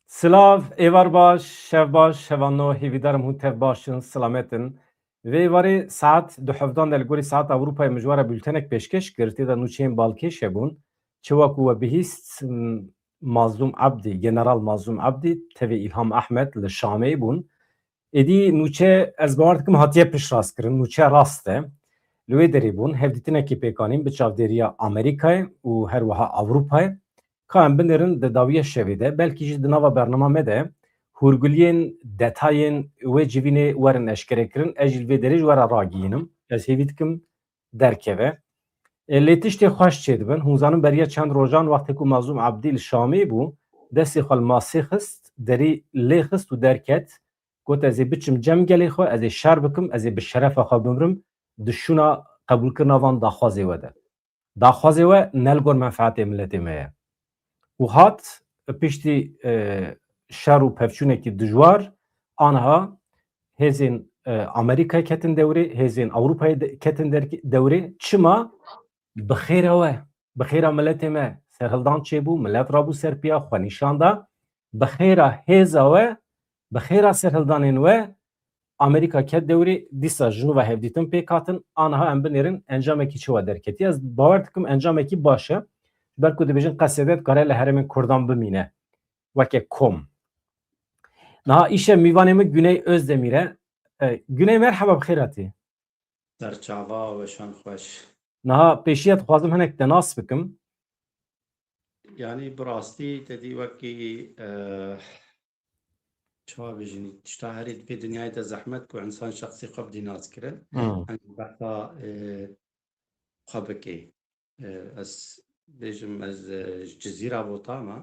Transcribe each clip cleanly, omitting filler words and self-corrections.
Silav, êvar baş, şev baş, şevanno hêvîdarim hûn tev başin, silametin. Vê warê saet du hevdan de li gorî saeta Ewropayê mijwara bültenek pêşkeş kir tê de nûçeyên balkêş hebûn. Çiwa ku we bihîst Mazlûm Ebdî, General Mazlûm Ebdî tevê İlham Ehmed li Şamê bûn. Êdî nûçe ez bawer dikim hatiye piştrast nûçe rast e. Li wê derê bûn hevdîtinekî pêkanîn bi çavdêriya Amerîkayê û her wiha Ewropayê ka em binirin di dawiya şevê de belkî jî di nava bername me de hûrgiliyên detayên wê civînê werin eşkerekirin ez jî li vê derê ji were ragihînim ez hêvî dikim derkeve. Lê tiştê xweş çê dibin hûn zanin beriya çend rojan wextê ku Mazlûm Ebdî li Şamê bû destê xwe li masê xist derî lê xist û derket got ez ê biçim cemgelê xwe ez ê şer bikim ez ê bi şerefa xwe bimirim di şûna qebûlkirina van daxwazê we de. Daxwazê we ne li gor menfaetê milletê me ye. û hat piştî şer û pevçûnekî dijwar aniha hêzên Amerîkayê ketin dewrê, hêzên Ewropayê ketin dewrê çima bi xêra we, bi xêra milletê me serhildan çêbû, millet rabû ser piya xwe nîşan da bi xêra hêza we, bi xêra serhildanên we Amerîka ket dewrê dîsa ji nû ve hevdîtin pêk hatin aniha em binêrin encamekî çi we derketiye. Ez bawer dikim encamekî baş e. Ber ku dibêjin qesede dikare li herêmên Kurdan bimîne weke kom. Niha îşe mîvanê min Güney Özdemîr e. Güney merheba bi xêr hatî. Serçava weşan xweş. Niha pêşiya dixwazim hinek de nas bikim. Yani bi rastî te dî wekî çawa bêjin tişta herî pê dinyayê de zehmet ku insan şexsî xwe bidî nas kirin. Behsa xwe bikê. Ez bêjim ez ji Cizîra Bota me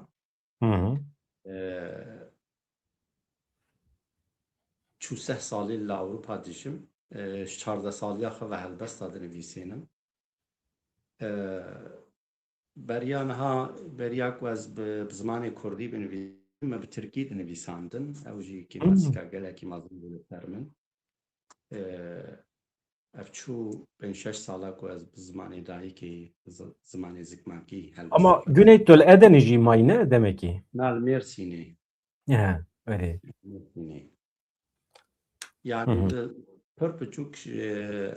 çû seh salî li Ewropa dijim. Ji 14 saliya xwe ve helbesta dinivîsînim. Beriya niha beriya ku ez bi zimanê Kurdî binivîsim me bi Tirkî dinivîsandin. Ew jî kêmesîka gelekî mezin bû li ser min. Ev çû 5-6 sala ku ez bi zimanê dayîkê zimanê zikmakî helbest. Ama Güney tu li Edenê jî mayîne demekî. Na li Mêrsînê. He, öyle. Mêrsînê. Yani pir biçûk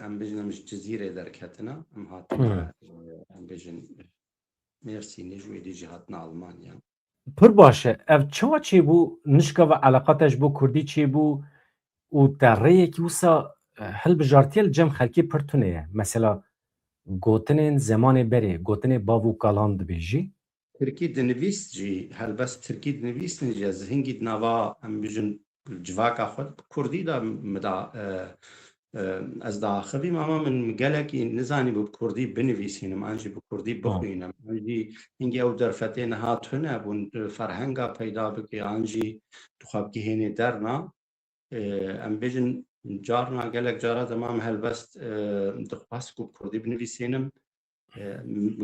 em bêjin ji Cizîrê derketina. Em hatine em bêjin Mêrsînê ji wê dî jî hatine Almanya. Pir baş e. Ev çawa çêbû nişka ve eleqata ji bo Kurdî çêbû û te rêyekî wisa hilbijartiye li cem xelkê pir tune ye. Mesela gotinên zemanê berê, gotinê bav û kalan dibêjî. Tirkî dinivîs jî helbest Tirkî dinivîsîn jî ez hingî nava em bêjin civaka xwe Kurdî da me da ez daaxivîm ama min gelekî nizanî bi Kurdî binivîsînim an jî bi Kurdî bixwînim. An jî hingî ew derfetê niha tune bûn ferhenga peyda bike an jî dixwe bigihînê derna. Em bêjin carna gelek cara demam helbest dixwast ku Kurdî binivîsînim.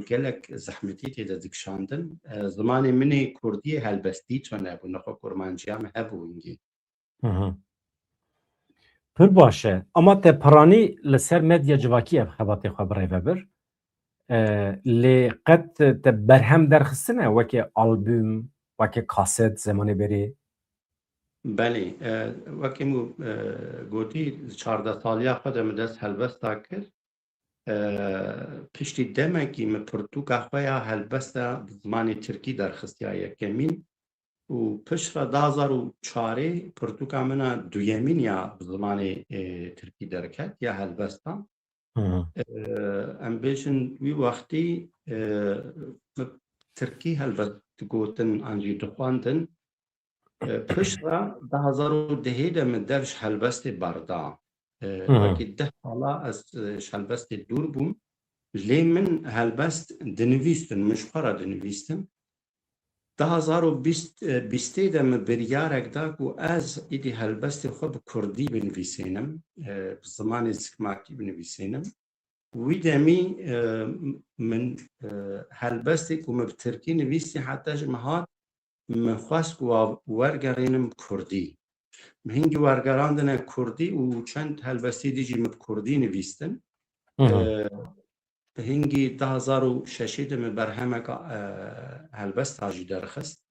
Gelek zehmetî têde dikişandin. Zimanê min ê Kurdiyê helbestî tune bû nexwe kurmanciya me hebû hingî. Pir baş e. Ama te piranî li ser medya civakî ev xebatê xwe birêve bir. Lê qet te berhem derxistine weke albüm, weke kaset zemanê berê. Belê wekî min gotî 14 saliya xwe de min dest helbesta kir. Piştî demekî min pirtûka xwe ya helbesta bi zimanê Tirkî derxistiya yekemîn û piştre 2004 pirtûka min a duyemîn ya bi zimanê Tirkî derket ya helbesta. Em bêjin wî wextî Tirkî helbest digotin an jî dixwandin. Piştre 2010 de min dev ji helbestê berda. Wekî 10 sala ez ji helbestê dûr bûm. Lê min helbest dinivîstin, min ji xwe re dinivîstin. 2020 de min biryarek da ku ez êdî helbestê xwe bi Kurdî binivîsînim, bi zimanê zikmakî binivîsînim. Wî demî min helbestê ku min bi Tirkî nivîsî heta ji min hat min xwest ku wergerînim Kurdî. Min hingî wergerandine Kurdî û çend helbestê dî jî min bi Kurdî nivîstin. Hingî 2006 de min berhemeka helbesta jî derxist.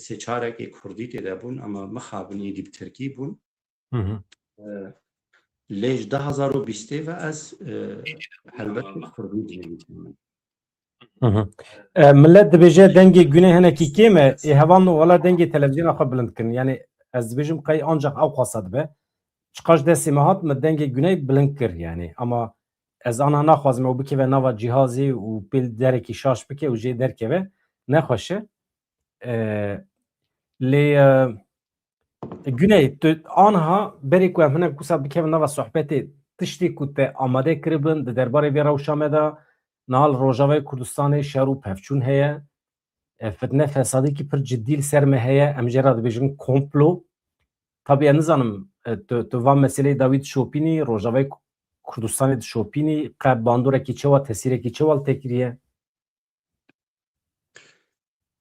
سێ چارێکی کوردی تێدا بوون ئەمە مەخابن ئیدی بترکی بوون لێژ 2020 ئەس هەلبەت کوردی دنویسم ملت دبێژێ دەنگی گونێ هەنێکی کێمە هەواڵ وڵا دەنگی تەلەڤیزیۆن خۆ بلندکردن یعنی ئەس دبێژم قەی ئەنجاق ئەو قاسە دەبێ چقاش دەستی مەهات مە دەنگی گونەی بلند کرد یعنی ئەما ez ana naxwazim ew bikeve nava cihazê û pêl derekî şaş bike û jê derkeve nexweşe lê Güney tu anha berê ku em hinek wisa bikevin nava sohbetê tiştê ku te amade kiribin di derbarê vê rewşa me de nihal Rojavayê Kurdistanê şer û pevçûn heye fitne fesadîkî pir ciddî li ser me heye em jê re dibêjin komplo tabii em nizanim tu van meseleyê dawî dişopînî Rojavayê Kurdistanê dişopînî qe bandorekî çawa tesîrekî çawa li tê kiriye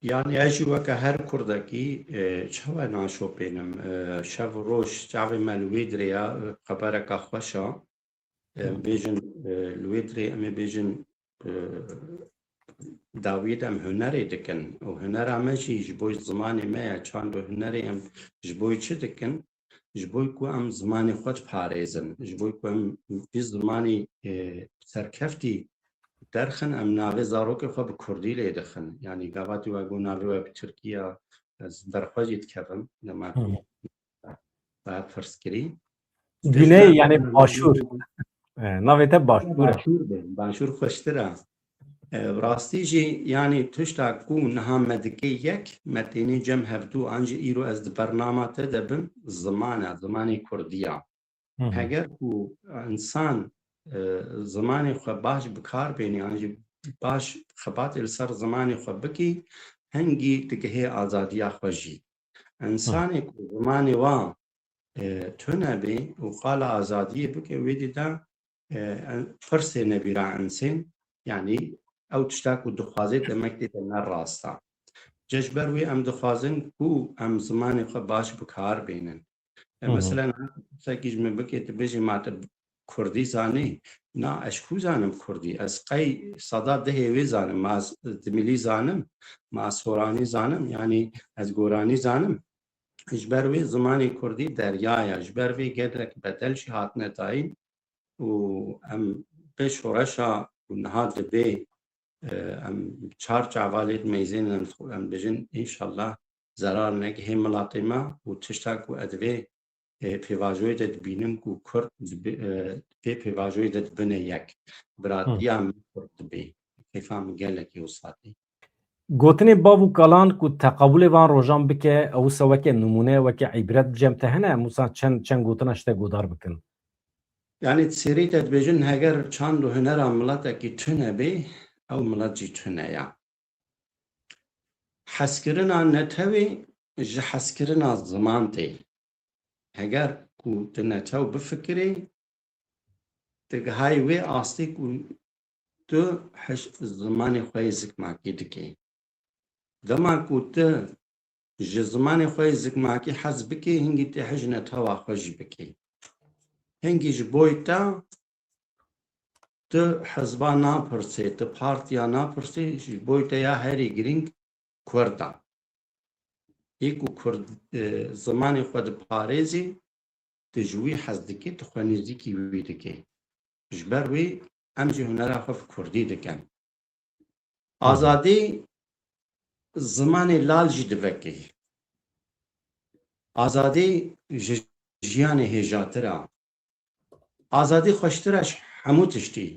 Yani ez jî weke her Kurdekî çawa naşopênim şev roj çavê me li wê dirêya xebereka xweş e bêjin li wê dirê em ê bêjin dawît em hunerê dikin û hunera me jî ji bo zimanê me ye çand û hunerê em ji bo çi dikin ji bo ku em zimanê xwe diparêzin ji bo ku em vî zimanê serkeftî derxin em navê zarokê xwe bi Kurdî lê dixin yanî gavatî we got navê we bi Tirkiya ez berxwe jî dikevim dema ve pirskirî Güney yani başûr navê te başûr e başûr xweştir e rastî jî yanî tişta ku niha me dike yek me tênî cem hevdû an jî îro ez di bernama te de bim ziman e zimanê Kurdiya heger ku insan zimanê xwe baş bikar bênî an jî baş xebatê li ser zimanê xwe bikî hingî digihê azadiya xwe jî insanê ku zimanê wa tune bê û qala azadiyê bike wê dî de pirsê nebîra insên yanî ew tişta ku dixwaze demek tê de ne rast e ji ber wê em dixwazin ku em zimanê xwe baş bikar bênin mesela sekî ji min bike tu bêjî ma te Kurdî zanî na ez ku zanim Kurdî ez qey seda dihê wê zanim ma ez dimilî zanim ma soranî zanim yanî ez goranî zanim ji ber wê zimanê Kurdî derya ye ji ber vê gelek bedel jî hatine dayîn û em bê şoreşa ku niha dibe em çar çavalê meyzên em bijin înşallah zerar negihê milatê me û tişta ku ez vê pêvajoyê de dibînim ku Kurd pê pêvajoyê de dibine yek biratiya me Kurd dibe kêfa min gelekî wisa tê gotinê bav û kalan ku teqebûlê van rojan bike ew wisa weke nimûne weke îbret bicem te hene wisa çend gotina ji te godar bikin yani serî te dibêjin heger çand û hunera miletekî tune bê ew milet jî tune ye hezkirina netewê ji hezkirina ziman tê heger ku tu netew bifikirî digihayî wê astî ku tu zimanê xwe yê zikmakî dikî dema ku tu ji zimanê xwe yê zikmakî hez bikî hingî tê hej netewa xwe jî bikî hingî ji bo te tu hezba napirsî tu partiya napirsî ji bo te ya herî girîng Kurd e yê ku Kurd zimanê xwe diparêzî tu ji wî hez dikî tu xwe nêzîkî wî dikî ji ber wê em jî hunera xwe bi Kurdî dikin azadî zimanê lal jî divekî azadî ji jiyanê hêjatir e azadî xweştir e ji hemû tiştî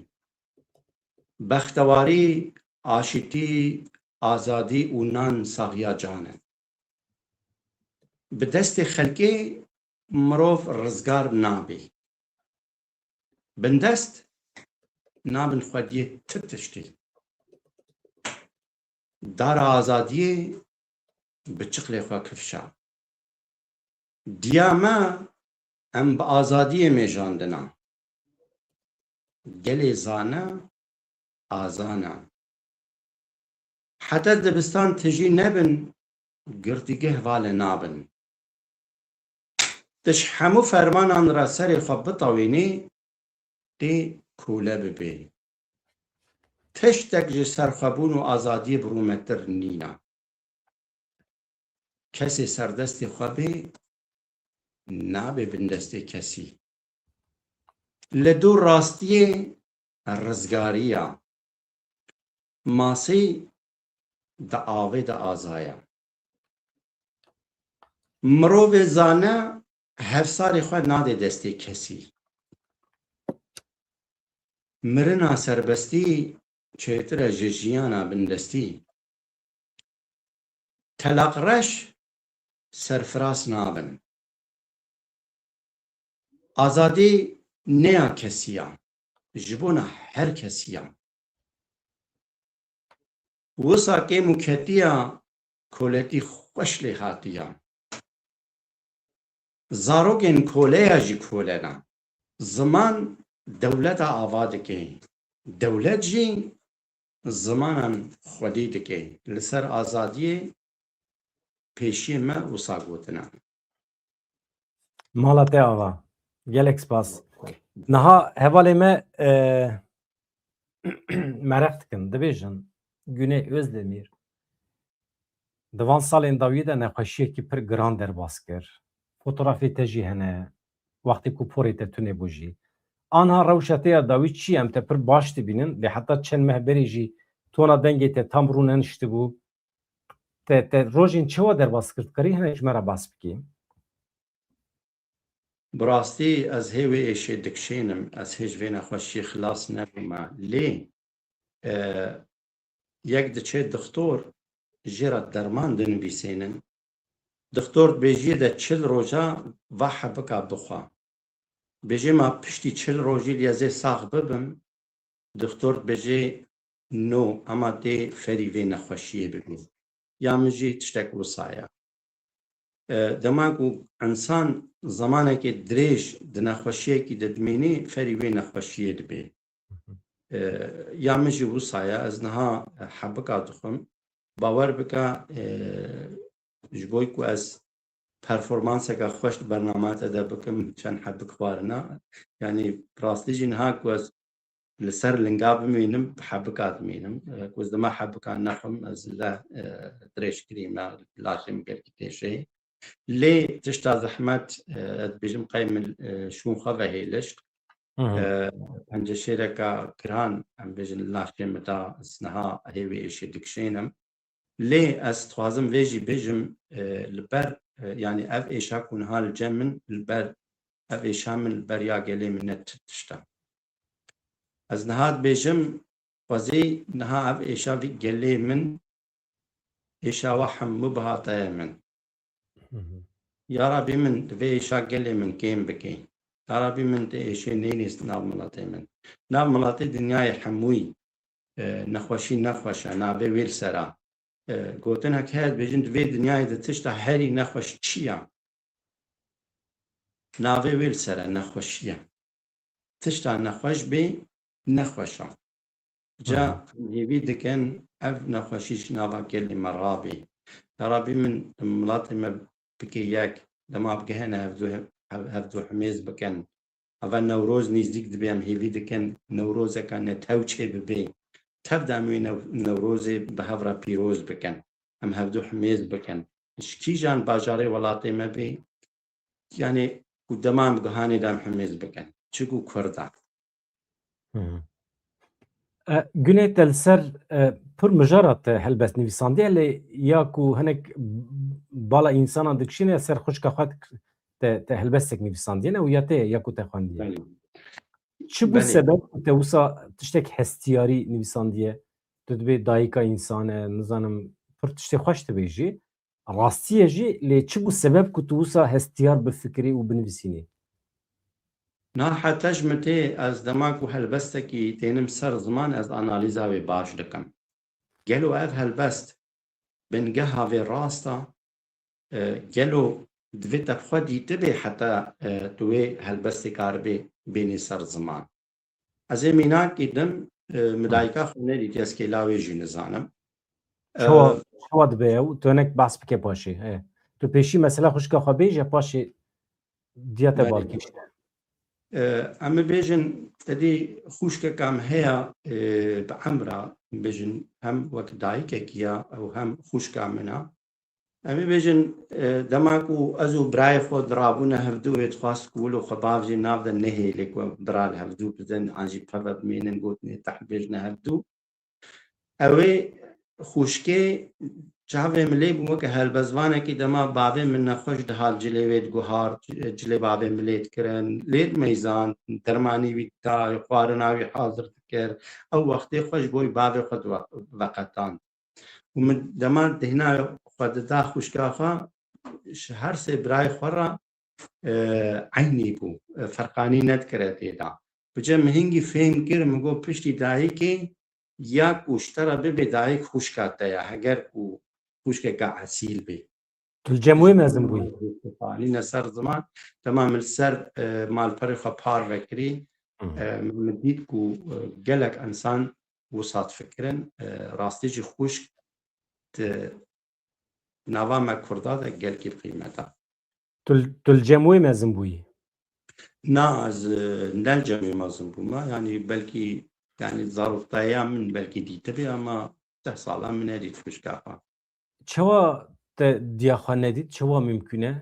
bextewarî aşîtî azadî û nan saxiya can e bi destê xelkê mirov rizgar nabe bindest nabin xwediyê tir tiştî dara azadiyê bi çiqlê xwe kifşa diya me em bi azadiyê mêjandina gelê zane azane hete dibistan tijî nebin girtîgeh vale nabin tu ji hemû fermanan re serê xwe bitewînî tê kûle bibe tiştek ji serxwebûn û azadiyê birûmetir nîne کسی سردستی خوابی نابه بندستی کسی لدو راستی رزگاریا ماسی دا آوه دا آزایا مروف زانه هفساری خواه ناده دستی کسی مرنا سربستی چیتر ججیانا بندستی تلاق رش سرفراس نابن آزادی نیا کسیا جبونا هر کسیا وسا که مکتیا کولتی خوش لی هاتیا زاروگین کولیا جی کولنا زمان دولت آباد که دولت جی زمانا خودی دکه لسر آزادی پیشی ما وسا گوتنا مالته آوا گلک سپاس نها هوالی ما مرخت کن دبیجن گونه Özdemir دوان سالên dawî de nexweşiyekî pir giran derbas kir. Fotoğrafê te jî hene, wextê ku porê te tunê bû jî. Anha rewşa te ya dawî çi em te pir baş dibînin lê heta çend mehberê jî tona dengê te tam rû neniştibû. Te rojên çawa derbas kir karî hinek ji me re bas bikî? براستی از هیوی ایشی دکشینم از هیچ وی نخوشی خلاص نبوما لی یک دچه دکتور جرا درمان دنویسینن دکتور بیجی ده 40 روزا و حبکا بخوا بیجی ما پشتی 40 روزی لیازه ساخ ببم دکتور بیجی نو اما دی فری وی نخوشیه ببین یا مجی تشتک وصایا دماغو انسان زمانه که دریج د نخوشیه که ددمینی فری وی نخوشیه دبی یا مجی وصایا از نها حبکا دخم باور بکا جبوی کو از پرفورمانس که خوش برنامه ده بکم چند حبک خوارنا یعنی راستی جنها کو از لسر لنگاب مینم حبکات مینم کو از دما حبکان نخم از لا دریش کریما لاشم گرکی تیشه لی تشتا زحمت بيجم قيم شون خذا هيلش عند شركة كران عم بيجن الله متى اسنها هيوي إشي دكشينم لي استخوازم فيجي بيجم البر يعني اف إيشا كون هالجمن البر اف إيشا من البر يا قلي من تشتا از نهاد بيجم وزي نها اف إيشا في قلي من إيشا وحم مبهاطة من يا ربي من في شاقلي من كيم بكي يا ربي من شي نينيس ناب ملاتي من ناب ملاتي دنياي حموي نخوشي نخوشا نابي ويل سرا قوتنا كهاد بيجن في دنياي دا تشتا هاري نخوش تشيا نابي ويل سرا نخوشيا تشتا نخوش بي نخوشا جا هيبي دكن اف نخوشيش نابا كلي مرابي يا ربي من ملاتي ما بكي ياك لما بقى هنا هفدو حميز بكن أفا نوروز نزديك دبيام هيفي دكن نوروزا كان توچه ببي تبدأ من نوروزي بهفرا بيروز بكن أم هفدو حميز بكن شكي جان باجاري ولاتي ما بي يعني قدامام بقهاني دام حميز بكن چكو كردا Günê te li ser pir mijara te helbest nivîsandiye lê ya ku hinek bala însanan dikişîne ser xuşka xwe te helbestek nivîsandiye ne û ya te ya ku te xwendiye çi bû sebeb te wisa tiştek hestiyarî nivîsandiye tu dibê dayîka însan e nizanim pir tiştê xweş dibê jî rastiye jî lê çi bû sebeb ku tu wisa hestiyar bifikirî û binivîsînî نا حتىش متى از دماغ هالبستكي تينم سر زمان از اناليزا وي باش دكم قالوا اف هالبست بنجها في راستا قالوا دفيت بخدي تبي حتى توي هالبست كاربي بيني سر زمان از ميناك قدم مدايكا خونه دي تسكيلاوي جي نزانم شو دبي و تو هناك بحث بكي باشي تو بيشي مثلا خوشكا خو بيجي باشي دياتا بالكيش اما بيجن تدي خوشكا كام هيا بعمرة بيجن هم وقت دايكا كيا او هم خوشكا منا ئەمێ بێژن دەماک و ئەز و برای خۆ درابوونە هەفتوو وێت خواست کوول و خەباژی ناودە نەهێ لێکوە درال هەفتوو بزن ئاژی پەڤە بمێنن گوتنێ تەحبێژنە هەفتوو ئەوێ خوشکێ چاوێ ملێ بووە کە هەلبەزوانێکی دەما باوێ من نەخۆش دەهات جلێوێت گوهار جلێ باوێ ملێت کردن لێت مەیزان دەرمانی ویتا خواردناوی حاضر کرد ئەو وەختێ خۆش بۆی باوێ خۆ وەقەتان و من دەما دهنا خوددا خوشکاخوا هەر سێ برای خۆڕە عینی بوو فەرقانی نەتکرێت تێدا بجە مهنگی فێم کرد مگۆ پشتی دایکێ یاک و شتەرە ببێ دایک خوشکاتەیە هەگەر و خوشکێکە عەسیل بێ الجەموی مەزم بووی لینە سەر زمان تەمام سەر مالپەری خۆ پار vekirî من dît ku gelek ensan wisat fikirin rastî jî xwişk di nava me Kurda de gelkî qîmeta. Tu li cemûyê mezin bûyî? Na ez nel cemê mezin bûma yanî belkî yani zarokteya min belkî dîtibe ama 10 salan min nedît xwişka xwe. Çawa te diya xwe nedît? Çawa mümkün e?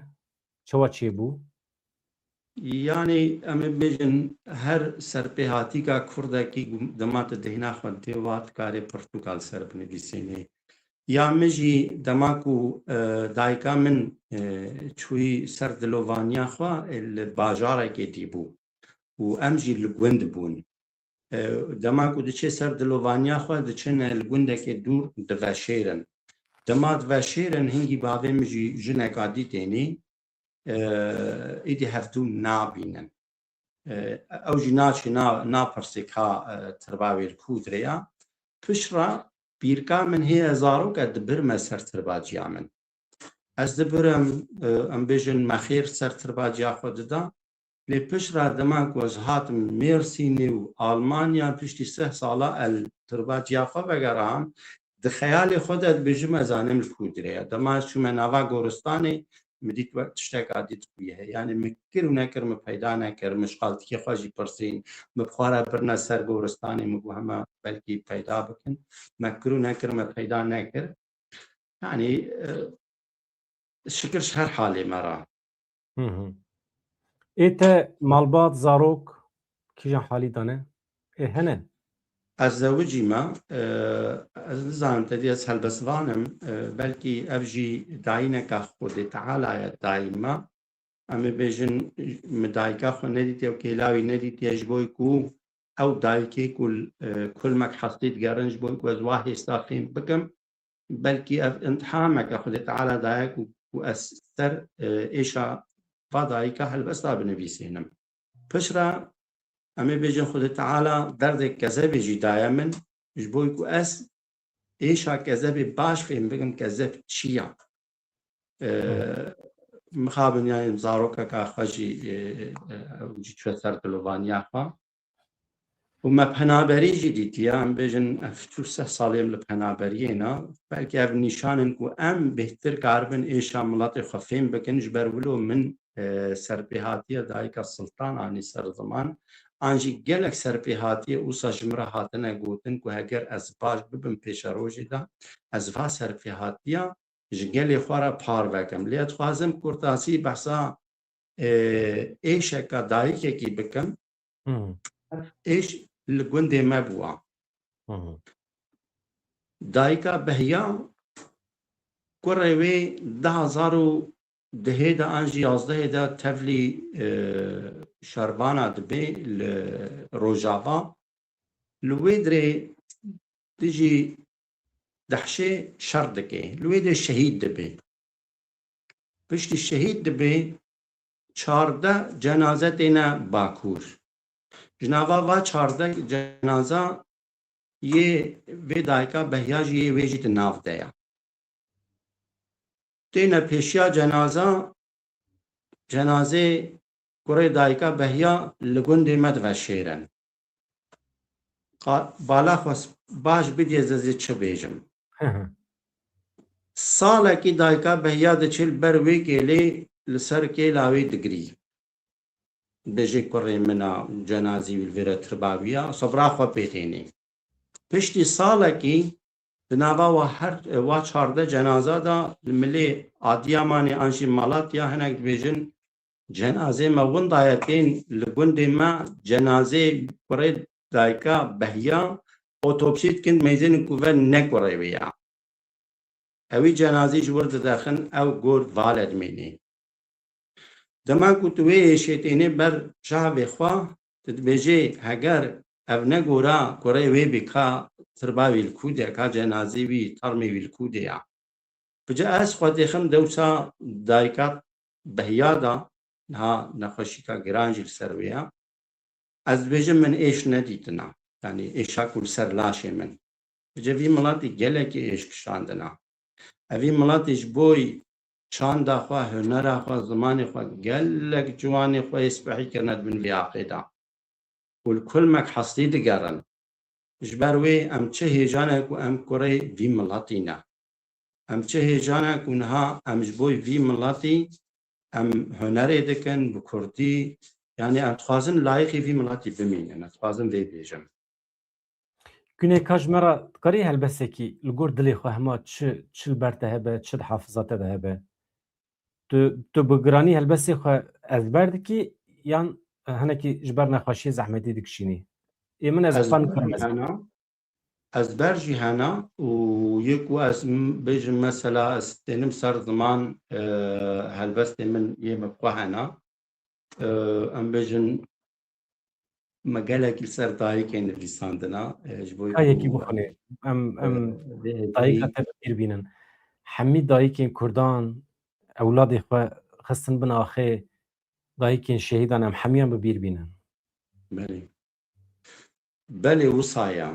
Çawa çêbû? Yani em ê bêjin her serpêhatîka Kurdekî dema te dihna xwe dê wat karê Portugal ser binivîsînê. Ya min jî dema ku dayika min çûyî ser dilovaniya xwe li bajarekê dîbû û em jî li gund bûn. Dema ku diçe ser dilovaniya xwe diçin li gundekê dûr diveşêrin. Dema diveşêrin hingî bavê min jî jineka dîtênî îdî hevdû nabînin. Ew jî naçî napirse ka tirbavê li ku direya pişra pîrka min heye zarok dibirme ser tirbaciya min. Ez dibirim em bêjin me xêr ser tirbaciya xwe dida lê pişra dema ku ez hatim Mêrsînê û Almanya piştî 10 sala el tirbaciya xwe vegeraham di xeyalê xwe de dibêjim ez zanim li ku direya. Dema ez çûme nava Goristanê min dît wek tişteka dît bûye yani min kir û nekir min peyda nekir mişqaltikê xwe jî pirsîn min bixwara birine ser Goristanê min got hema belkî peyda bikin me kir û nekir me peyda nekir yani şikir ji her halê me ra. Ê te malbat zarok kîjan halî dane? Ê hene? Ez zewicî me ez nizanim te dî ez helbesvanim belkî ev jî dayîneka Xwedê Teala'ya dayîn me em ê bêjin min dayika xwe nedîtiye û kêlawî nedîtiye ji bo ku ew dayikê ku kulmek hestî digerin ji bo ku ez wa hêsta fêm bikim belkî ev imtihameka Xwedê Teala daye ku ez ser êşa va dayika helbesta binivîsînim. Pişra em ê bêjin Xwedê Teala derdek kezebê jî daye min ji bo ku ez êşa kezebê baş fêm bikim kezeb çi ye. Mixabin yani zarokeka xwe jî ew jî çûye ser dilovaniya xwe û me penaberî jî dîtiye em bêjin ev çû 10 salêm li penaberiyê ne belkî ev nîşanin ku em bêhtir karibin êşa miletê xwe fêm bikin ji ber wilo min serpêhatiya dayika Sultan anî ser ziman an jî gelek serpêhatiye wisa ji min re hatine gotin ku heger ez baş bibim pêşa rojê de ez va serpêhatiya ji gelê xwe re par vekim. Lê ez dixwazim kurtasî behsa êşeka dayikekî bikim êş li gundê me bûye. Dayika Behiya kurê wê 2010 de an jî 11 de tevlî şervana dibe li Rojava li wê dirê dijî dehşê şer dike li wê de şehîd dibe. Piştî şehîd dibe 14 cenaze têne Bakur. Ji nava va 14 cenaza yê vê dayika Behiya jî yê wê jî di nav de ye. Têne pêşiya cenazê kurê dayika Behiya li gundê me diveşêrin. Bala xwe baş bidî ez ê çi bêjim. Salekî dayika Behiya diçil ber wê kêlê li ser kêla wê digirî. Bêjê kurê min a cenazî wî li vê re tirbawiya sebra xwe pê tênê. Piştî salekî Dinava wa her wa çarda cenaza da milli Adıyaman'ı anşi Malatya henek dibêjin cenaze me windaya tên li gundê me cenazê kurê dayika Behiya otopsî dikin mêzên ku ve nekurê wê ya. Evî cenazî ji wir didexin ew gor val edmênê. Dema ku tu wê êşetênê ber çavê xwe tu dibêjê heger ev negora kurê wê bê ka tirbavê li kûde ka cenazê wî termê wî li kûde ya. Bice ez xwe dixim dewsa dayika Behiya da ha nexweşîka giran jî li ser wê ya. Ez dibêjim min êş nedîtina. Yani êşa ku li ser laşê min. Bice vî milatê gelekî êş kişandina. Evî milatê ji bo çanda xwe, hunera xwe, zimanê xwe gelek ciwanê xwe êspehî kirine dibin vê aqê da. û li kulmek hestî digerin. Ji ber wê em çi hêjane ku em kurê vî milatî ne. Em çi hêjane ku niha em ji bo vî milatî em hunerê dikin bi Kurdî yani em dixwazin layıqî vî milatî bimînin. Em dixwazin vê bêjim. Güney kajmera karî helbesekî li gor dilê xwe hema çi li ber te hebe, çi di hafıza te de hebe. Tu bi giranî helbesê xwe ezber dikî yan hinekî ji ber nexweşiyê zehmetî dikişînî. Ê min ez xwe nikirim ez. Ezber jî hene û yek ku ez bêjim mesela ez tênim ser ziman helbestê min yê min xwe hene. Em bêjin me gelekî ser dayîkê nivîsandina ji bo Ka yekî bixwîne. Em dayîka te bîr bînin. Hemî dayîkên Kurdan ewladê xwe xistin bin axê dayîkên şehîdan em hemûyan bi bîr bînin. Belê wisa ye.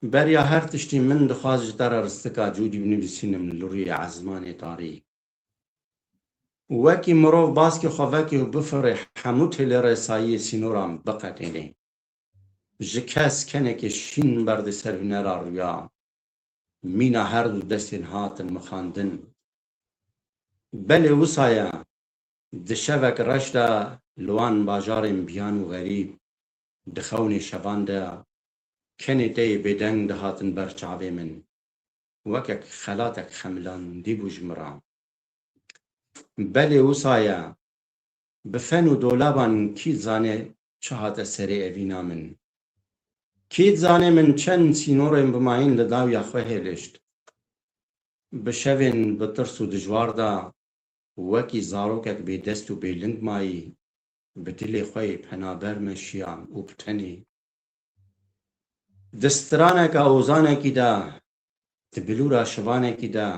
Beriya her tiştî min dixwaz ji te re ristika cûdî binivîsînim li rûyê ezmanê tarî. Wekî mirov baskê xwe vekî bifire hemû têlê resayiyê sînoran biqetêne. Ji kes kenekê şîn berdê ser hunera rûya. Mîna her du destên hatin mixandin. Belê wisa ye di şevek reş de li wan bajarên biyan û xerîb di xewnê şevan de kenê te yê bêdeng dihatin ber çavê min. Wekek xelatek xemilandî bû ji min re. Belê wisa ye bi fen û dolaban kî zane çi hate serê evîna min. Kî zane min çend sînorên bimayîn li dawiya xwe hêlişt. Bi şevên bi tirs û dijwar de wekî zarokek bêdest û bêling mayî bi dilê xwe yê penaber meşiya û bi tenê. Di straneka ozanekî de di bilûra şivanekî de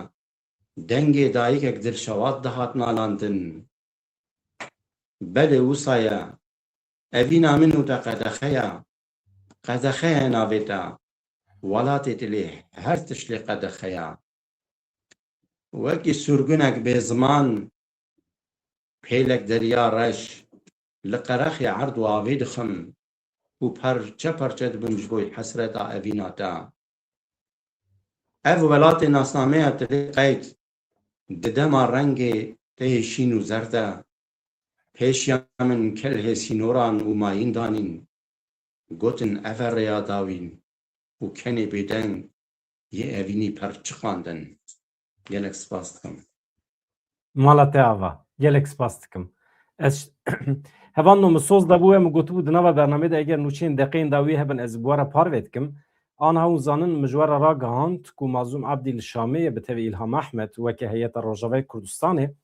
dengê dayîkek dilşewat dihat nalandin. Belê wisa ye evîna min û te qedexe ye. Qedexe ye navê te. Welatê dilê her tişt lê qedexe ye. Wekî surgunek bê ziman pêlek derya reş li qerexê erd û avê dixim û perçe perçe dibim ji bo hesreta evîna te. Ev welatê nasnameya tilê qeyd di dema rengê te yê şîn û zer de pêşiya min kelhê sînoran û mayîn danîn. Gotin ev e rêya dawîn û kenê bêdeng yê evînî perçi xwandin. Gelek spas dikim. Mala te ava. Gelek spas dikim. Ez hevan no soz da bû em gotibû di nava bernamê de eger nûçeyên deqeyên da wî hebin ez bi were parvê dikim. Aniha hûn zanin min ji were ragihand ku Mazlûm Ebdî li Şamê bi tevî İlham Ehmed weke heyeta Rojavayê Kurdistanê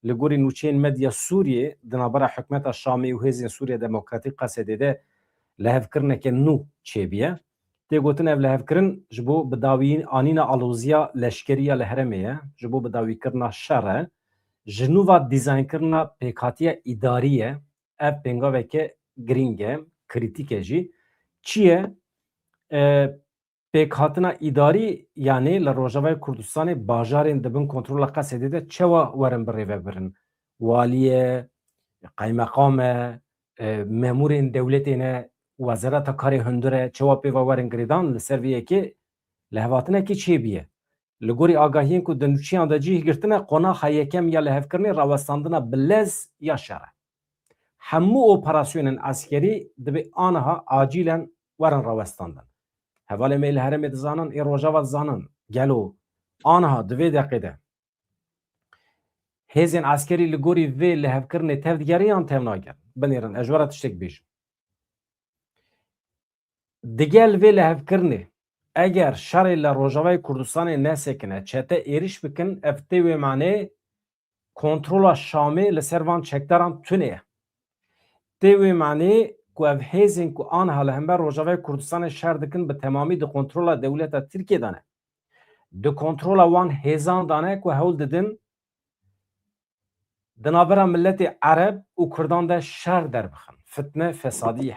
li gorî nûçeyên medya Sûriyê di navbera hikûmeta Şamê û hêzên Sûriya Demokratîk Qesedê de lehevkirineke nû çêbiye. Tê gotin ev lehevkirin ji bo bi dawî anîna alozîya leşkeriya li Herêmê ye, ji bo bi dawîkirina şer e, ji nûva dîzaynkirina pêkhatiya îdarî ye, ev pêngaveke girîng e, krîtîk e jî. Çi ye? Pêkhatina îdarî yanê li Rojavayê Kurdistanê bajarên dibin kontrola Qesedê de çawa werin bi rêve birin? Walî ye, qaymeqam e, memûrên dewletê ne, wezareta karê hundir e, çawa pêva werin girêdan li ser vê yekê lehvatinekê çêbîye. Li gorî agahiyên ku di nûçiyan de cih girtine qonaxa yekem ya lehevkirinê rawestandina bi lez ya şer e. Hemû operasyonên askerî dibe aniha acîlen werin rawestandin. هەواڵێ مێ لە هەرێمێ دزانن ئێ ڕۆژاوا دزانن گەلۆ ئانها divê deqê de hêzên askerî li gorî vê li hevkirinê tevdigeriyan tev nakin binêrin ez ji we re tiştek bêjim digel vê li hevkirinê eger şerê li Rojavayê Kurdistanê nesekine çete êriş bikin ev tê wê manê kontrola Şamê li ser van çekdaran tune ye tê wê manê ku ev hêzên ku aniha li hember Rojavayê Kurdistanê şer dikin bi temamî di kontrola dewleta Tirkiye de ne di kontrola wan hêzan da ne ku hewl didin di navbera milletê Ereb û Kurdan de şer derbixin fitne fesadî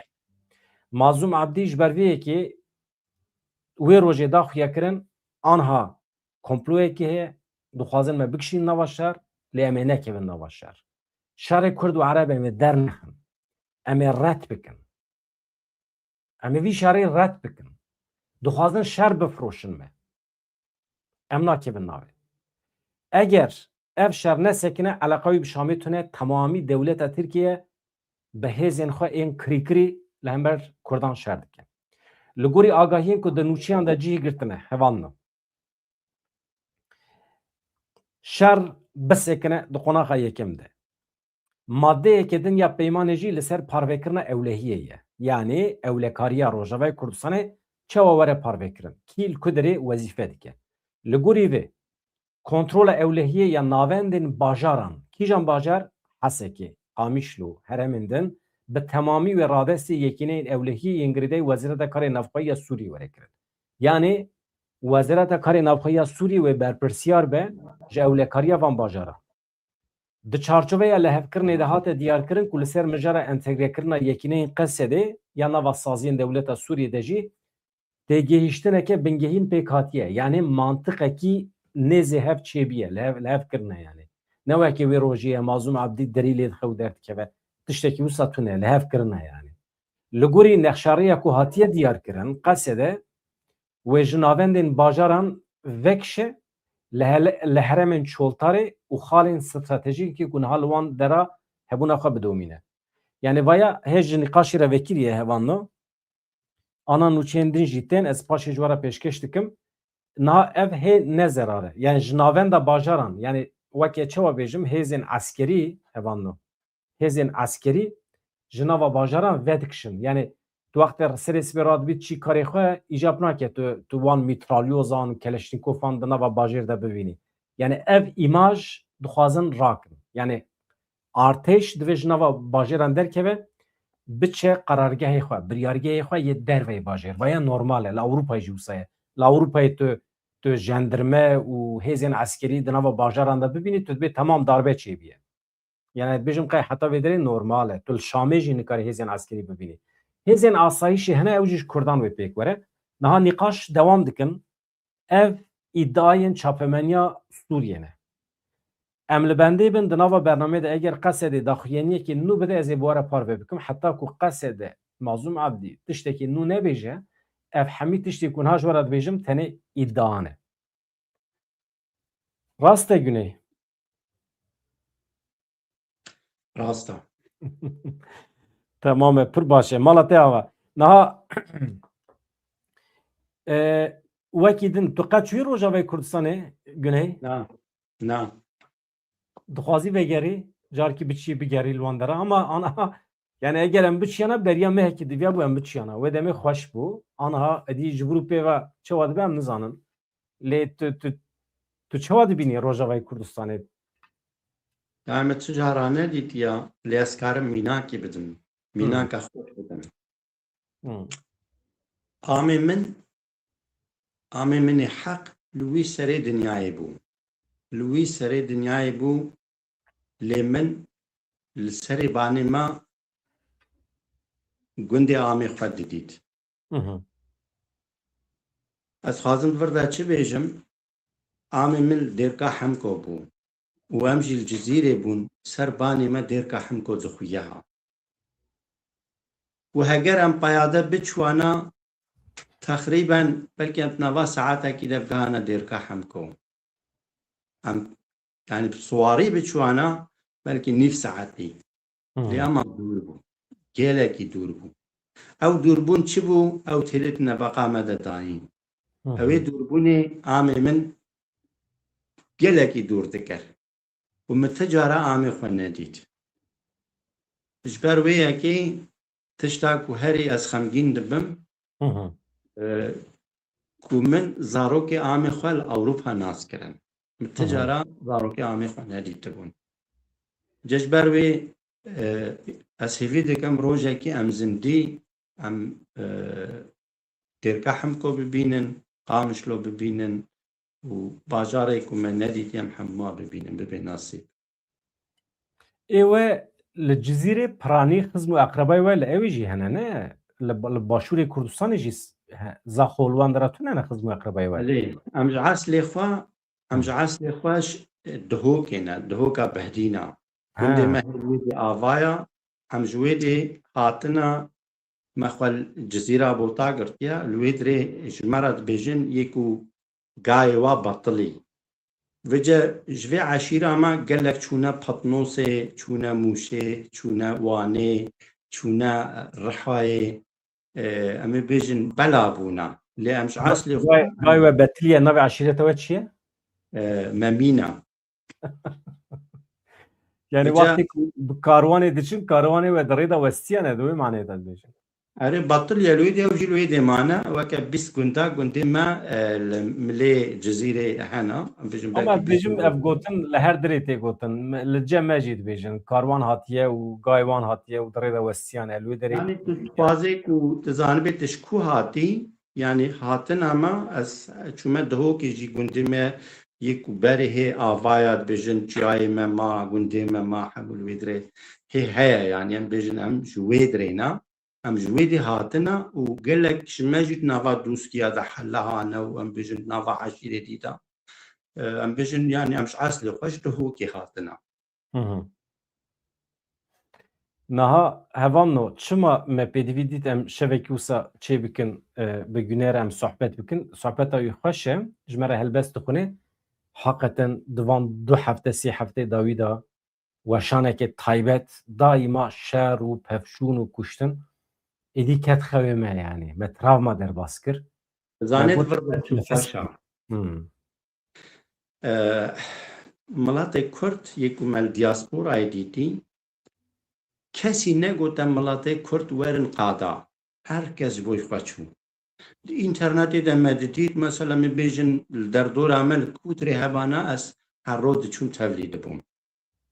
Mazlum Abdî ji ber vê yekê wê rojê daxuya kirin aniha komployekê heye dixwazin me bikişîn nava şer lê em ê nekevin nava şer şerê Kurd û Ereb em ê dernixin em ê ret bikin em ê vî şerê ret bikin dixwazin şer bifroşin me em nakevin navê eger ev şer nesekine eleqa wî bi Şamê tune temamî dewleta Tirkiye bi hêzên xwe ên kirîkirî li hember Kurdan şer dikin li gorî agahiyên ku di nûçiyan de cihê girtine hevan şer bisekine di qonaxa yekem de maddeyekê din ya peymanê jî li ser parvekirina ewlehiyê ye yanî ewlekariya Rojavayê Kurdistanê çawa were parvekirin kîl kudirê wezîfe dike li gorî vê kontrola ewlehiyê ya navendên bajaran kîjan bajar Hesekê Qamişlo heremên din bi temamî wê radestê yekîneyên ewlehiyê yên girêdayî Wezîreta Karê Navxweya Sûrî were kirin yanî Wezîreta Karê Navxweya Sûrî wê berpirsiyar be ji ewlekariya van bajara di çarçoveya lehevkirinê de hate diyarkirin ku li ser mijara entegrekirina yekîneyên Qesedê ya nava saziyên dewleta Sûriyê de jî têgihîştineke bingehîn pêk hatiye yanî mantiqekî nêzê hev çêbiye li hevkirine yanî ne wekî wê rojî ye Mazlum Abdî derî lê dixew derdikeve tiştekî wisa tune li hevkirine yanî li gorî nexşariya ku hatiye diyarkirin Qesedê wê ji navendên bajaran vekşe li heremên çoltarê û xalên stratejîkê ku niha li wan dera hebûna xwe bidomîne yanî vaya hêj ji nîqaşê re vekiriye hevan ana nûçeyên din jî tên ez paşê ji we re pêşkeş dikim niha ev hê ne zerare yani ji navenda bajaran yani wekê çawa bêjim hêzên eskerî hevan hêzên eskerî ji nava bajaran vedikişin yani tu wextê serê sibê radibî çî karê xwe îjab nake tu wan mîtralyozan keleşnîkofan di nava bajêr de bibînî yani ev îmaj dixwazin rakin yani artêş divê ji nava bajêran derkeve biçe qerargehê xwe biryargehê xwe yê derveyê bajêr vaya normal e li Ewropayê jî wisa ye li Ewropayê tu jendirme û hêzên eskerî di nava bajaran de bibînî tu dibê temam darbe çêbiye yani bêjim qey heta vê derê normal e tu li Şamê jî nikarî hêzên eskerî bibînî hêzên asayîşê hene ew jî ji Kurdan wê pêk were niha nîqaş dewam dikin ev îddiayên çapemeniya Sûriyê ne em li bendê bin di nava bernameyê de eger Qesedê daxuyeniyekê nû bide ez ê bi we re parve bikim heta ku Qesedê Mazlum Abdî tiştekî nû nebêje ev hemî tiştê ku niha ji we re dibêjim tenê îddian e rast e Güney rast e Tamam e pir baş e mala te ava niha wekî din tu qet çûyî Rojavayê Kurdistanê Güney na dixwazî vegerî carkî biçî bigerî li wan dera ama aniha yani eger em biçiyana beriya mehekî diviya bû em biçiyana wê demê xweş bû aniha edî ji grûpê ve çawa dibe em nizanin lê tu çawa dibînî Rojavayê Kurdistanê me tu cara nedîtiya lê ez karim mînakê bidim mînaka xwe bidim amê min ê heq li wî serê dinyayê bû li wî serê dinyayê bû lê min li serê banê me gundê amê xwe didît ez xwazim vir de çi bêjim amê min dêrka Hemko bû û em jî li Cizîrê bûn ser banê me dêrka Hemko dixuye ha û heger em peyade biçûana teqrîben belkî em nava saetekî de bigihane dêrka Hemko em yani siwarî biçûana belkî nîv saetî lê ema dûr bû gelekî dûr bû ئەو دووربوون چ بوو ئەو تێلت نەبەقامەدە داین ئەوێ دووربوونێ ئامێ من گەلێکی دوور دەکرد و متە جارە ئامێ خۆ نەدیت ژبەر وەیەکێ تشتاک و هەری ئەس خەمگین دەبم ku min zarokê amê xwe li Ewropa nas kirin. Min ti cara zarokê amê xwe nedîtibûn. Ji ber wê ez hêvî dikim rojekê em zindî em têrgehem ku bibînin, Qamişlo bibînin û bajarê ku me nedîtiyem hemû bibînin bibe nasîb. Êwe li Cizîrê piranî xizm û eqrebayê we li ew jî hene ne? Li Başûrê Kurdistanê jî zaxolwan dira tune ne xizm û eqrebayê we? Belê em ji eslê xwe dihokê ne, dihoka behdîna. Gundê me wê dê avaya em ji wê dê hatina me xwe Cizîra bota girtiye li wê dirê ji me re dibêjin yek û gayê wa betilî. Vice ji vê eşîra me gelek çûne Patnosê, çûne Mûşê, çûne Wanê, çûne Rihayê em ê bêjin bela bûne. Lê em ji eslê xwe Gay we betiliye navê eşîreta we çi ye? Memîna. Yani wextê ku bi karwanê diçin karwanê we di rêda westiyan e di wê manayê de dibêjin. Erê betiliye li wê dê ew jî li wê dê mane weke bîst gunda gundê me li milê Cizîrê hene em bêjin Ama dibêjim ev gotin li her dirê tê gotin li cem me jî dibêjin karwan hatiye û gay wan hatiye û di rêda westiyan e li wê derê yani tu dixwazê ku tu zanibê te ji ku hatî yani hatina me ez çûme dihokê jî gundê me yek û berê hê avaya dibêjin çiyayê me ma gundê me ma hemû li wê dirê hê heye yani em bêjin em ji wê dirê ne em ji wê dê hatina û gelek ji me jî nava dûstiya de helle hane û em bêjin nava eşîrê dîda em bêjin yani em ji eslê xwe ji dihokê hatina. Niha hevano çima me pêdivî dît em şevekî wisa çê bikin bi günêre em sohbet bikin sohbeta wî xweş e ji me re helbest dixwîne heqeten divan du hefte sê heftê dawî da weşanekê taybet daîma şer û pevşûn û kuştin êdî ket xewê me yani me travma derbas kir. Zanê milatê Kurd yek û me li diasporayê dîtî kesî negot em milatê Kurd werin qada herkes ji bo xwe çû. Di înternetê de me didît mesela me bêjin li derdora me li Kûtrê hebana ez her roj diçûm tevlî dibûm.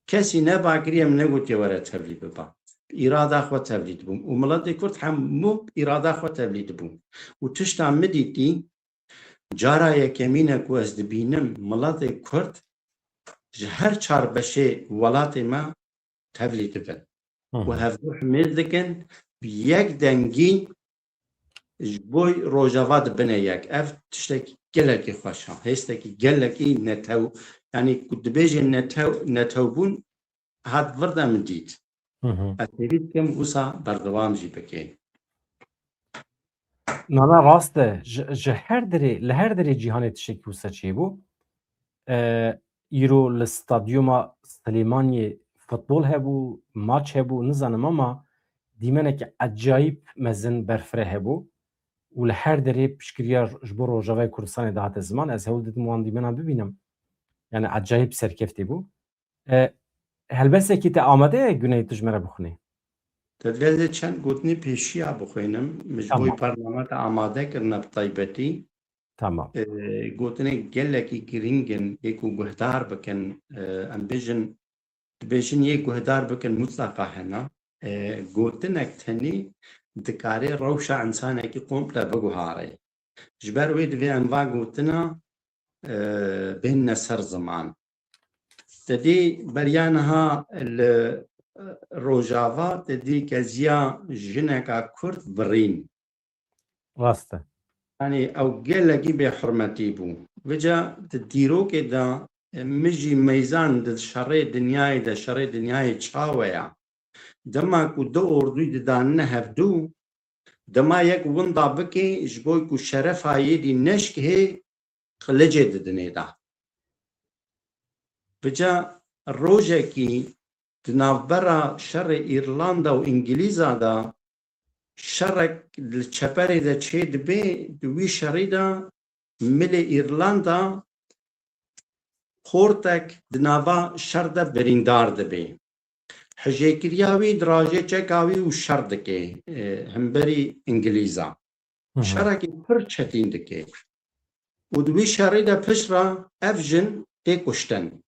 Kesî nebakiriye em negotiye were tevlî biba. İrada xwe tevlî dibûm û milatê Kurd hemû îrada xwe tevlî dibûm. û tişta me dîtî cara yekemîne ku ez dibînim milatê Kurd ji her çarbeşê welatê me tevlî dibin. û hevdû himêr dikin bi yek dengî ji bo rojava dibine yek. Ev tiştekî gelekî xweş e. Hêstekî gelekî netew yani ku dibêjin netewbûn hat vir de min dît. Ez hêvî dikim wisa berdewam jî bikê. Nana rast e ji her derê li her derê cîhanê tiştekî wisa çêbû îro li stadyuma Silêmaniyê futbol hebû maç hebû nizanim ama dîmenekî ecayîb mezin berfirê hebû û li her derê piştgiriya ji bo Rojavayê Kurdistanê de hate ziman ez hewl didim wan dîmena bibînim yani ecayîb serkeftî bû. Helbestekî te amade ye guneyê tu ji me re bixwînî? Te divêze çend gotinê pêşiya bixwînim ji bo parlament amade kirine bi taybetî. Tamam. Gotinê gelekî giringin yek û guhdar bikin em bêjin dibêjin yek guhdar bikin mutlaqa hene gotinek tenî dikarê rewşa însanekî komple biguhare. Ji ber wê divê em va gotina bêhne ser ziman. Te dî beriya niha li Rojava te dî keziya jineka Kurd birîn. Rast e. Yani ew gelekî bêhurmetî bû. Vica di dîrokê de min jî meyzan di şerê dinyayê de şerê dinyayê çawe ye. Dema ku du ordû didanine hevdû dema yek winda bikê ji bo ku şerefa yêdî neşkihê qilicê didinê da. Vica rojekî di navbera şerê Îrlanda û İngîlîza da شرک چپری دا چه دبی دوی شری دا مل ایرلاندا خورتک دناوا شر دا بریندار دبی حجیکریاوی دراجه چکاوی و شر دکه همبری انگلیزا شرکی پر چتین دکه و دوی شری دا پشرا افجن تی کشتن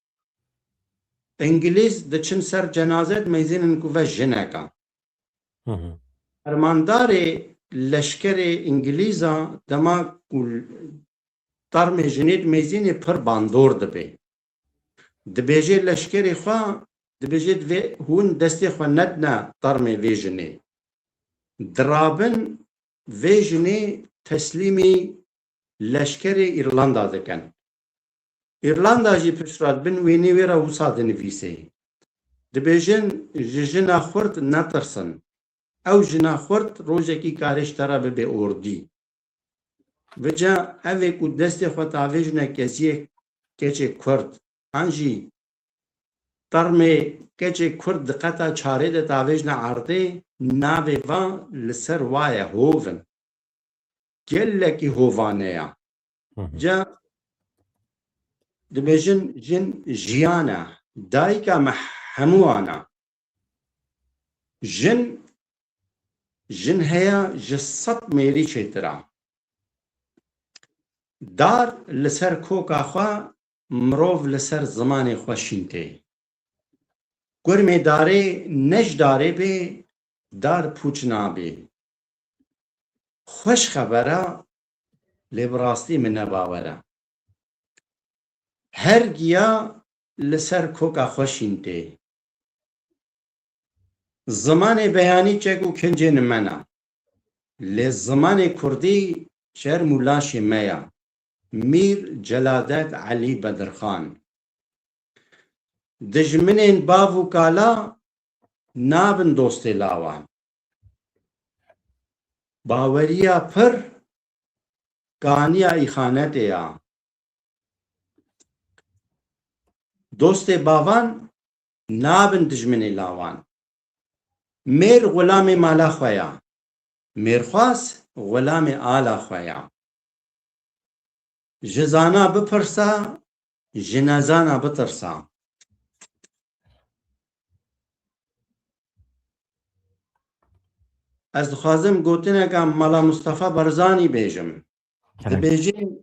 انگلیز د چن سر جنازت میزینن کو و جنکا فرماندار لشکر انگلیزا دما کول ترم جنید میزین پر باندور دبی دبیجه لشکر خوا دبیجه هون دستی خوا ندنا ترم ویجنه درابن ویجنه تسلیمی لشکر ایرلاندا دکن ایرلاندا جی پشرات بن وینی ویرا وسا دنویسه دبیجن جنا خورد نترسن او جنا خورد روزکی کارش ترا به اردی وجا اوه کو دست خود آویجنه کسی کچه کرد انجی ترمه کچه کرد دقتا چاره ده آویجنه عرده ناوه وان لسر وای هوون گلکی هوانه یا جا دبیجن جن جیانا دایکا محموانا جن هيا جسد ميري چترا دار لسر کوکا خوا مروف لسر زمان خوشینته گرمه داره نج داره به دار پوچنا به خوش خبره لبراستی من نباوره هر گیا لسر کوکا خوشینته زمان بیانی چگو کنجن منا لی زمان کردی شهر مولاش میا میر جلادت علی بدرخان دجمنین باو کالا نابن دوست لاوان باوریا پر کانیا ایخانت یا دوست باوان نابن دجمن لاوان میر غلام مالا خویا میر خواس غلام آلا خویا جزانا بپرسا جنازانا بترسا از دخوازم گوتنه که مالا مصطفى برزانی بیجم دبیجم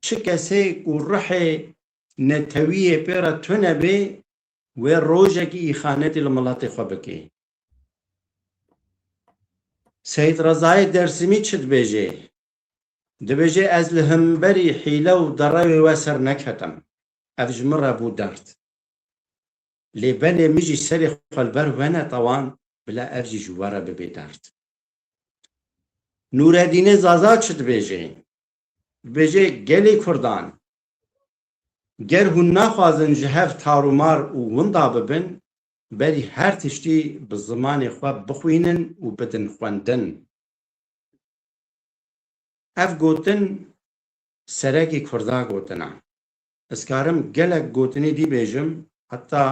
چه کسی که روح نتویه پیرا تونه بی و روژه که ایخانتی لملات خواه بکی سید رضای درسمی چد بیجه دبیجه از لهمبری حیله و دراوی واسر نکتم افجمر ابو درد لیبنه میجی سری خلبر ونه طوان بلا افجی جواره ببی درد نوردین زازا چد بیجه گلی کردان گر هون نخوازن جهف تارومار و وندا ببن بری هر تشتی به زمان خواه بخوینن و بدن خواندن اف گوتن سرکی کردا گوتنا اسکارم گلک گوتنی دی بیجم حتی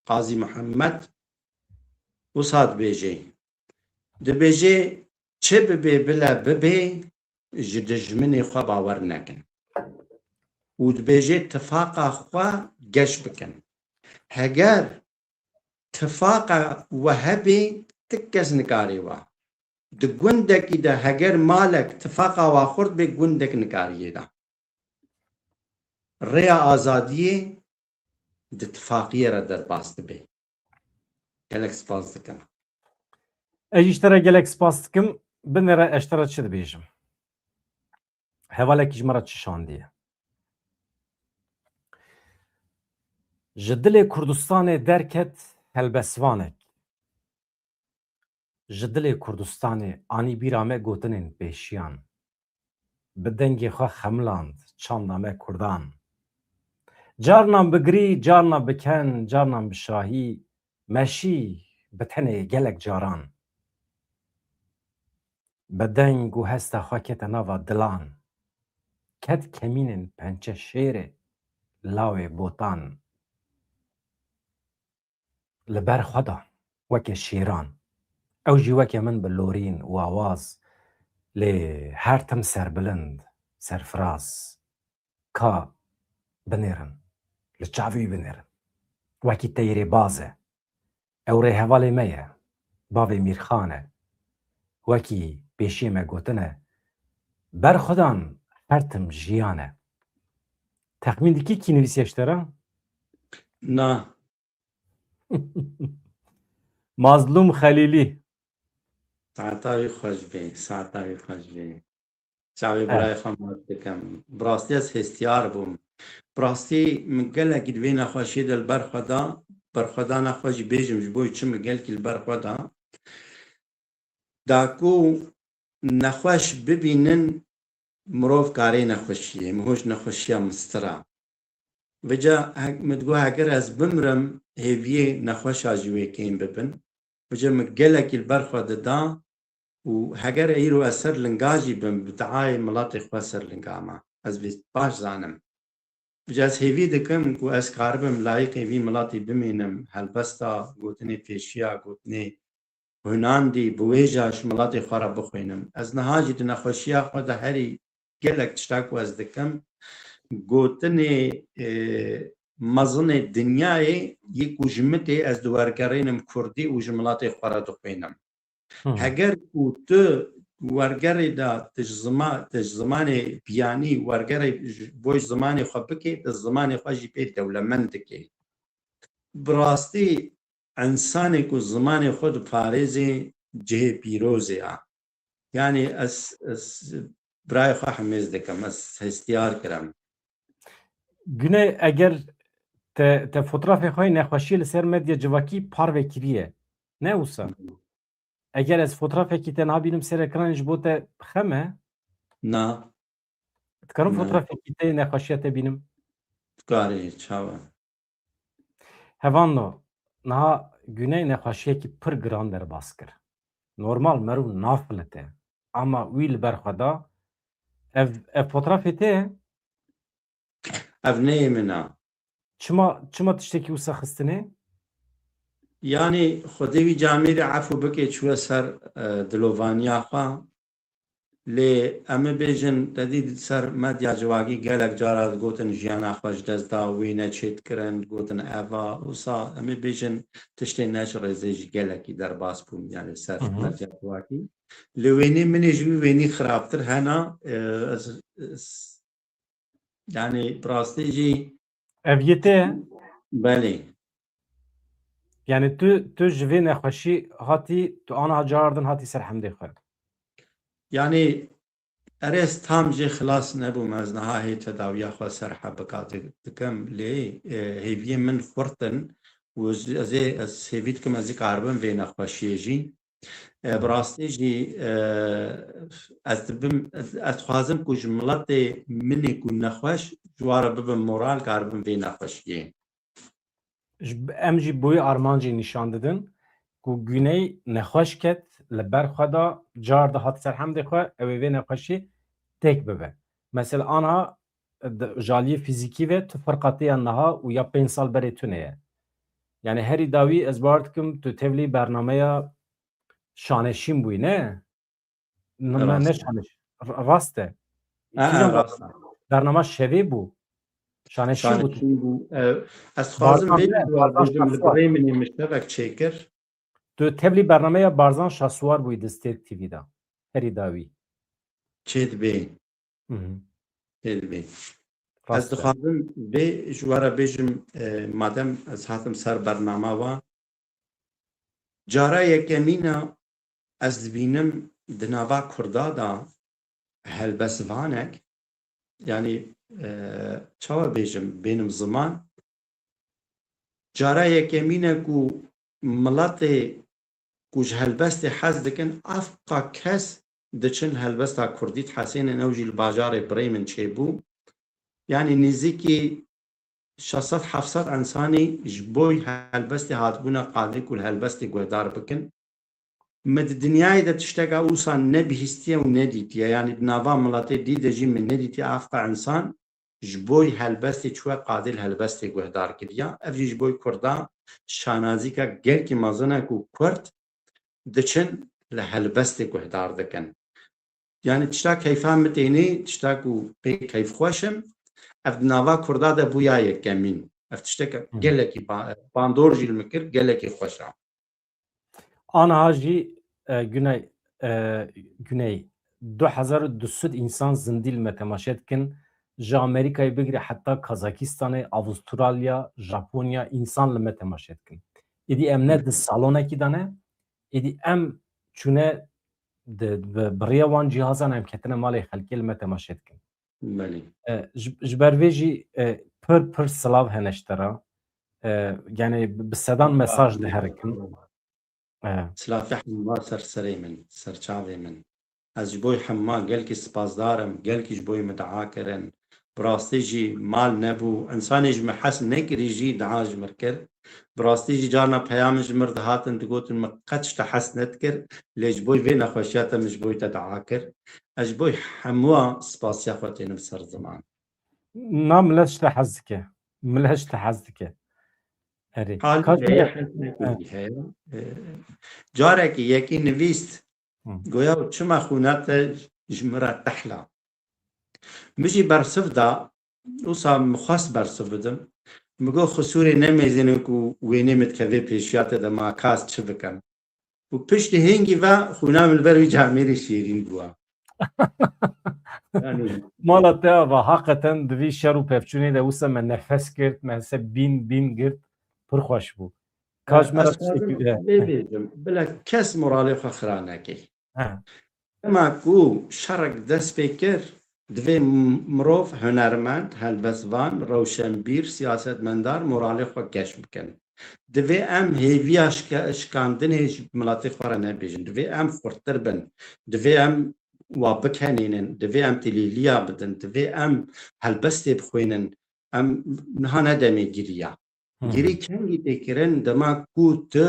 قاضی محمد وساد بیجه ده بیجه چه ببی بلا ببی جدجمنی خواه باور نکن و ده بیجه اتفاقا خواه گش بکن هگر اتفاقا وهبی تکس نکاری واه ده گوندکی ده هگر مالک اتفاقا واخورد به گوندک نکاریه ده ریا آزادیه ده اتفاقیه را در باست به گلک سپاس دکن اجیشتره گلک سپاس دکم بنره اشتره چه بیجم هواله کجمره چشاندیه جدل کردستان درکت هلبسوانک جدل کردستان آنی بیرامه گوتنین پیشیان بدنگی خواه خملاند چاندامه کردان جارنام بگری جارنام بکن جارنام بشاهی مشی بتنه گلک جاران بدنگ و هستا خواه کت ناوا دلان کت کمینن پنچه شیره لاوه بوتان لبر خدا وک شیران ئەو ژیوەکێ من بە لۆرین و ئاواز لێ هەرتم سەربلند سەرفراز کا بنێرن لە چاوی بنێرن وەکی تەیرێ بازە ئەو ڕێ هەواڵێ مەیە باوێ میرخانە وەکی پێشیمە گوتنە بەر خودان هەرتم ژیانە. تەخمین دیکی کی نویسیەشتەرە؟ نا مازلوم خەلیلی. ساعتاوی خۆش بێ ساعتاوی خۆش بێ چاوی برای خەمات بکەم بڕاستی ئەس هێستیار بووم بڕاستی من گەلێکی دوێ نەخۆشیە دە لەبەر خۆدا بەرخۆدا نەخۆشی بێژم ji بۆی چم گەلکی لەبەر خۆدا داکو نەخۆش ببینن مرۆڤ کارەی نەخۆشیە مهۆش نەخۆشیە مسترە بجا مدگو هەگەر ئەس بمرم هێڤیە نەخۆشا ji wê kêm bibin بجا من gelekî li ber xwe dida û heger îro ez ser linga jî bim bi diayê milatê xwe ser linga me ez vê baş zanim bicê ez hêvî dikim ku ez karibim layıqê vî milatê bimînim helbesta gotinê pêşiya gotinê hunandî bi wê ja ji milatê xwe re bixwînim ez niha jî di nexweşiya xwe de herî gelek tişta ku ez dikim gotinê mezin dinyayê yê ku ji mitê ez di wergerînim Kurdî û ji milatê xwe re dixwînim heger ku tu wergerê da ti ji zimanê piyanî wergerê bo ji zimanê xwe bikê ti zimanê xwe jî pê dewlemend dikê bi rastî ensanê ku zimanê xwe diparêzê cihê pîrozê ye yani ez birayê xwe hemêz dikim ez hestiyar kirim Güney eger te fotoğrafê xwe nexweşiyê li ser medya civakî parve kiriye ne wisa eger ez fotoğrafekî te nabînim ser ekranê ji bo te xeme na dikarim fotoğrafekî te nexweşiya te bînim dikarî çawa hevano niha Güney nexweşiyekî pir giran derbas kir normal merû nafilite ama wî li ber xwe da ev fotoğrafê te ye ev neyê min e çima tiştekî wisa xistinê yani xwedê wî camêrê efû bikê çûye ser dilovaniya xwe lê em ê bêjin dedî ser medya civakî gelek cara digotin jiyana xwe ji dest da wê neçêtkirin digotin eva wisa em ê bêjin tiştê ne ji rêzê jî gelekî derbas bûn yani ser medya civakî li wênê minê ji wî wênî xirabtir hene yani bi rastî jî ev yê te ye belê yani tu ji vê nexweşî hatî tu aniha cardin hatî ser hemdê xwe yani erez tam jê xilas nebûm ez niha hê tedawiya xwe ser hebika dikim lê hêviyê min xurtin û ez hêvî dikim ez ê karibim vê nexweşiyê jî bi rastî jî ez dibim ez dixwazim ku ji miletê minê ku nexweş ji wan re bibim moral karibim vê nexweşiyê em jî boyê armancê nîşan didin ku Güney nexweş ket li ber xwe da car de hat ser hemdê xwe ew ê vê nexweşî têk bibe mesela aniha jaliyê fîzîkî ve tu firqatiya niha û ya 5 sal berê tune ye yani herî dawî ez bar dikim tu tevlî bernameya şaneşîn bûyî ne ne şaneş rast e bername şevê bû şaneşîn bû ez dixwazim vê li birê minê miştevek çêkir tu tevlî bernameya Barzan Şahsuwar bûyî di Stêrk TV'da herî dawî çê dibê çê dibê ez dixwazim vê ji we re bêjim madem ez hatim ser bername we cara yekemîn e ez dibînim di nava Kurda da helbestvanek yani çawa bêjim bênim ziman cara yekemîn e ku miletê ku ji helbestê hez dikin efqa kes diçin helbesta Kurdî dihesînin ew jî li bajarê Brêmên çêbû yani nêzîkî 600-700 ensanî ji bo helbestê hatibûna qadê ku li helbestê guhdar bikin me di dinyayê de tişteka wisa nebihîstiye û nedîtiye yani di nava miletê dîde jî min nedîtiye efqa ensan ji bo helbestê çûye qadê li helbestê guhdar kiriya ev jî ji bo Kurda şanazîka gelkî mezin e ku Kurd دچن لهلبستی گهدار دکن یعنی تشتا کیفان متینی تشتا کو پی کیف خوشم اف ناوا کردا ده بویا یکمین اف تشتا گلکی باندور جیل مکر گلکی خوشم آنها جی güney 2200 insan zindil me temaşet kin ji Amerika'yı bigire hatta Kazakistan'ı, Avustralya, Japonya insan li me temaşet kin. İdi em ne di salonekî de ne, İdi em çûne biriya wan cihazan em ketine malê xelkê li me temaşet kin. بله Ji ber vê jî pir silav hene ji te re. Yani bi sedan mesaj diherikin. سلافی حما سرسری من سرچاوی من از جبوی حما گلکی سپاسدارم گلکی جبوی مدعا کرن براستی جی مال نبو انسانی جمع حسن نکری جی دعا جمر کر براستی جی جارنا پیام جمر دهاتن تگوتن مقدش تحسنت کر لی جبوی وی نخوشیاتم جبوی تدعا کر از جبوی حموا سپاسیا خواتین بسر زمان Na millet işte hezdike. Millet işte hezdike. Eri. حال Kaç به حسن نکری ہے جاره که یکی نویست گویا و چما خونات جمرة تحلا مجي برصف دا وصا مخص برصف بدم مگو خسوري نميزينك ويني متكذب بيشيات دا ما كاس تشبكن وبشت هنگي و خونام البروي جاميري شيرين بوا يعني Mala te ve hakikaten divî şer û pevçûnê de wisa me nefes girt, me hese bîn girt, pir xweş bû. Kaç me بيجم بلا كاس مرالي خخرانكي اما كو شرق دست بكر دوی مروف هنرمند هلبسوان روشنبیر سیاستمندار مورالی خو کش بکن دوی ام هیوی اشکاندن هیچ ملاتی خوره نبیجن دوی ام خورتر بن دوی ام وابکنینن دوی ام تلیلیا بدن دوی ام هلبستی بخوینن ام نها ندمی گیریا گیری کنگی تکرن دما کو ته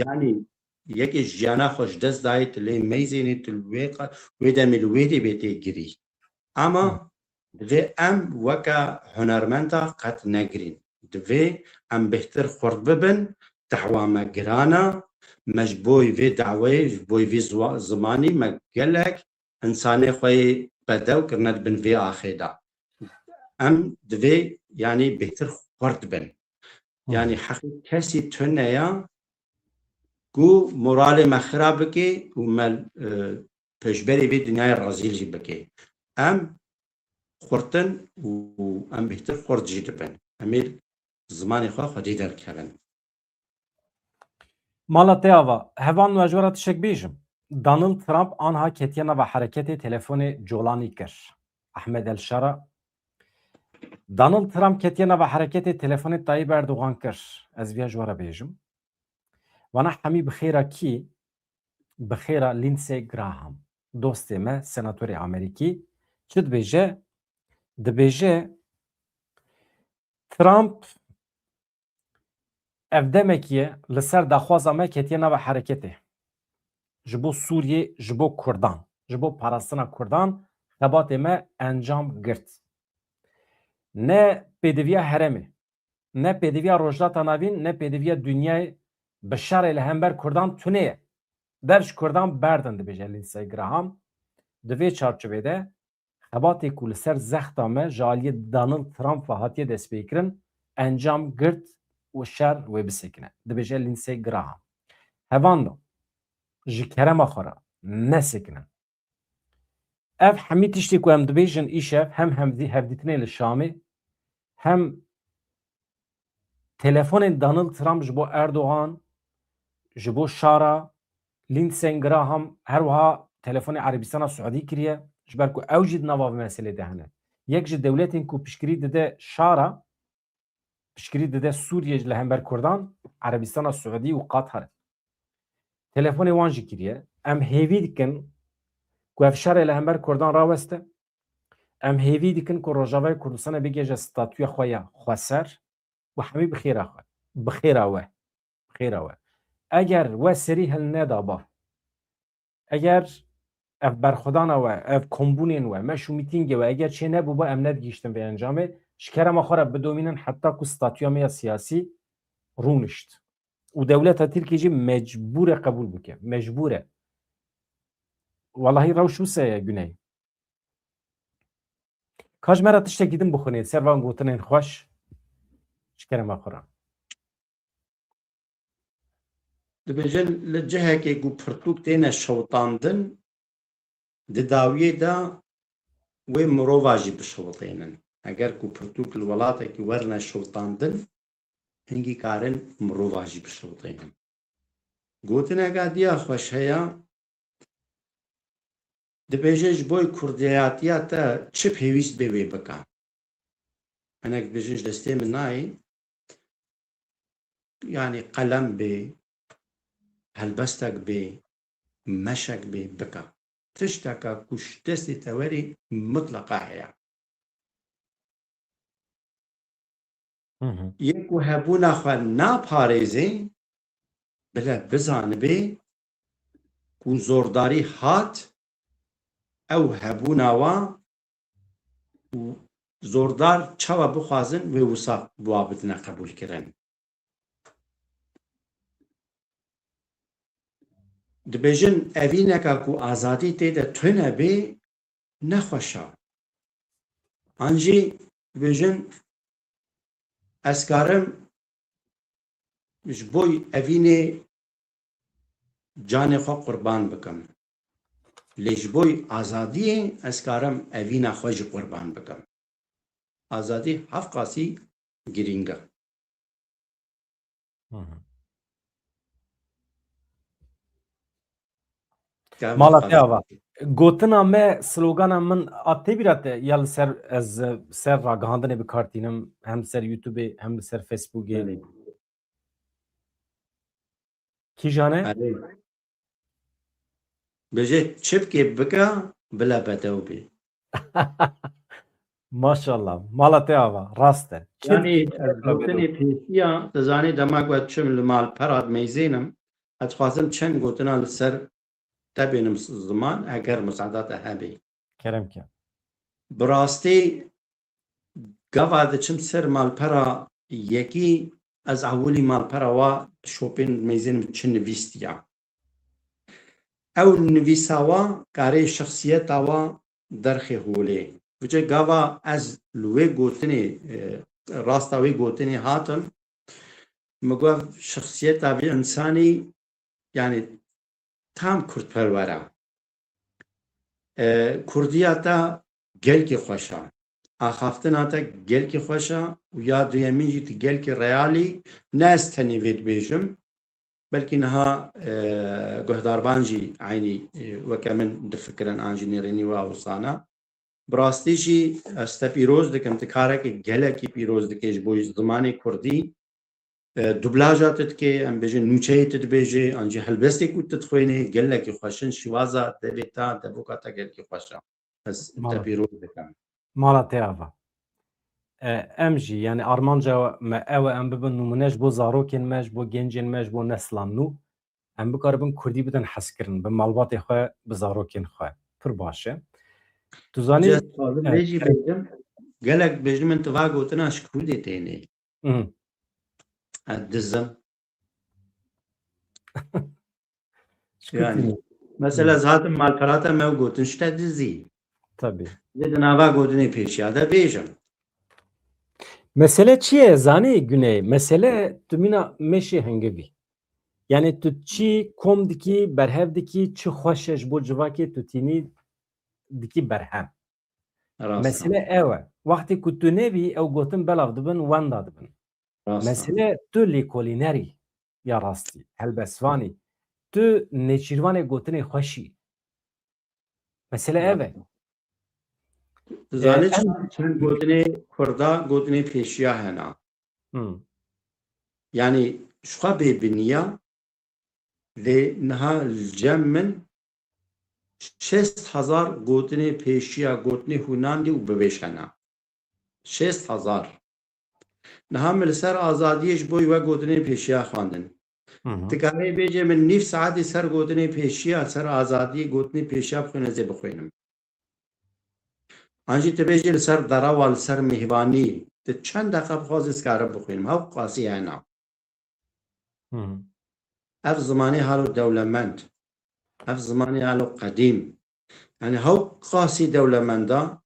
یعنی یکی جیانا خوش دست دایت لی میزینی تلویقا ویدا ملویدی بیتی گیری اما دوی ام وکا هنرمندا قد نگرین دوی ام بهتر خورد ببن دعوامه گرانا مجبوی وی دعوی بوی وی زمانی مگلک انسانی خوی بدو کرند بن وی آخیدا ام دوی یعنی بهتر خورد بن یعنی حقیق کسی تونه یا کو مورال مخرب بکی و مل پشبری به دنیای رازیل جی بکی ام خورتن و ام بهتر خورد جی دبن امیر زمانی خواه خودی در کبن Mala te ava, hevan mecbura tişek bêjim. Donald Trump anha ketiyana ve hareketê telefonê colanî kir. Ahmed El-Şara Donald Trump ketiyana ve hareketê telefonê Tayyip Erdoğan kir. Ez vê jwara bêjim. Wana hemî bi xêra kî? Bi xêra Lindsey Graham. Dostê me, senatörê Amerîkî. Çi dibêje? Dibêje Trump ev demekiye li ser daxwaza me ketiyana ve hareketê. Ji bo Sûriyê, ji bo Kurdan, ji bo parastina Kurdan xebatê me encam girt. Ne pêdiviya heremê, ne pêdiviya Rojhilata Navîn, ne pêdiviya Dunyayê bi şerê li hember Kurdan tune ye. Dev ji Kurdan berdin dibêje Lindsey Graham. Di vê çarçovê xebatê ku li ser zexta me ji aliyê Donald Trump ve hatiye destpêkirin encam girt û şer wê bisekine. Dibêje Lindsey Graham. Hevan da ji kerema xwe re nesekinin. Ev hemî tiştê ku em dibêjin îşev hem hevdîtinê li Şamê hem telefonên Donald Trump ji bo Erdoğan ji bo şara Lindsey Graham her wiha telefonê Erebistana Suedî kiriye ji ber ku ew jî di nava vê meselê de hene. Yek ji dewletên ku piştgirî dide şara piştgirî dide Sûriyê li hember Kurdan Erebistana Suedî û Qatar. Telefonê wan jî kiriye. Em hêvî dikin ku ev şerê li hember Kurdan raweste. Em hêvî dikin ku Rojavayê Kurdistanê bigêje statûya xwe ya xweser û hemî bi xêra xwe. Bi xêra we. Bi xêra we. Eger we serî hil neda ba. Eger ev berxwedana we, ev kombûnên we, meş û mîtîngê we eger çê nebû ba em nedgîştin vê encamê ji kerema xwe re bidomînin heta ku statûya me ya siyasî rûnişt. و دولت ترکی جی مجبور قبول بکه مجبوره والله روش وسه güney کاج مرا تشته گیدم بخونید سروان گوتنین خوش شکرم آخورم دبیجن لجهه که گو پرتوک تینه شوطاندن دداویه دا و مروواجی بشوطینن اگر گو پرتوک الولاته که ورنه شوطاندن هنگی کارن مروواجی بشوطینن گوتنه گادیا خوش هیا دبیجش بوی کردیاتیا تا چه پیویست بیوی بکا انا دبیجش دسته من نای يعني قلم بي هلبستك بي مشك بي بكا تشتكى كش تستي توري مطلقة هي يكو هبونا خوا نا پاريزي بلا بزان بي كو زورداري هات او هبونا وا زوردار چوا بخوازن و وسا بوابتنا قبول کرن دبیجن اوینکا کو آزادی تیده تونه بی نخوشا انجی دبیجن اسکارم مش بوی اوینه جان خو قربان بکم لیش بوی آزادی اسکارم اوینه خوش قربان بکم آزادی حفقاسی گرینگا مالا تیاوا گوتنا me slogana min a tebirate ya li ser ez ser ragihandinê bikartînim hem li ser YouTube'ê hem li ser Facebook'ê kîjane بجه çipkê bika bila bedew bê maşallah mala teyava rast e yani gotinê pêşiya tu zanî dema ku ez çim li malpera meyzênim ez dixwazim çend gotina li ser te bênim ziman eger misaada te hebe keremke bi rastî gava diçim ser malpera yekî ez awilî malpera wa şopên meyzênim çi nivîstiya ew nivîsa wa karê şexsiyeta wa derxê holê Vıca gava ez li wê gotinê rasta wê gotinê hatim migot şexsiyeta vê insanî yani tam kurdperwera kurdiya te gelkî xweş e axaftina te gelkî xweş e û ya duyemîn jî tu gelkî realî ne ez tenê vê dibêjim belkî niha guhdarban jî aynî weke min difikirin an jî nêrînî we awsana bi rastî jî ez te pîroz dikim tu karekê gelekî pîroz dikê ji bo zimanê kurdî dublaja te dikê em bêjin nûçeyê te dibêjî an jî helbestê ku tu dixwênî gelekî xweşin şîwaza devê te devoka te gelkî xweş e ez te pîroz dikim mala teyava em jî yani armanca me ew em bibin nûmune ji bo zarokên me ji bo gencên me ji bo neslan nû em bikaribin Kurdî bidin hezkirin bi malbatê xwe bi zarokên xwe pir baş e tu zanî jî bêjim gelek bêjin min tu va gotina ji Kurdê têne ez dizim yani mesela zaten malperata me gotin şte dizî tabii lê di nava gotinê pêşiya de bêjim mesele çi ye zanî Güney mesele tu mîna meşê hengevî yani tu çi kom dikî berhev dikî çi xweş e ji bo civakê tu tînî dikî berhem mesele ew e wextê ku tu nebî ew gotin belav dibin wenda dibin mesele tu lêkolînerî ya rastî helbestvanî tu nêçîrvanê gotinê xweşî mesele ev e zanî çend gotinê Kurda gotinê pêşiya hene yani ji xwe bêbiniya lê niha li cem min 60,000 gotinê pêşiya gotinê Hunandî û bibêş hene 60,000 niha min li ser azadiyê ji bo we gotinê pêşiya xwandin tu karê bêje min nîv saetê ser gotinê pêşiya ser azadiyê gotinê pêşiya bixwîne zê bixwînim an jî tu bêjî li ser derawa li ser mîhvanî tu çend deqe bixwazî ez karim bixwînim hew qasî hene اف زمانی هالو دولمند اف زمانی هالو قدیم يعني هاو قاسي دولمندا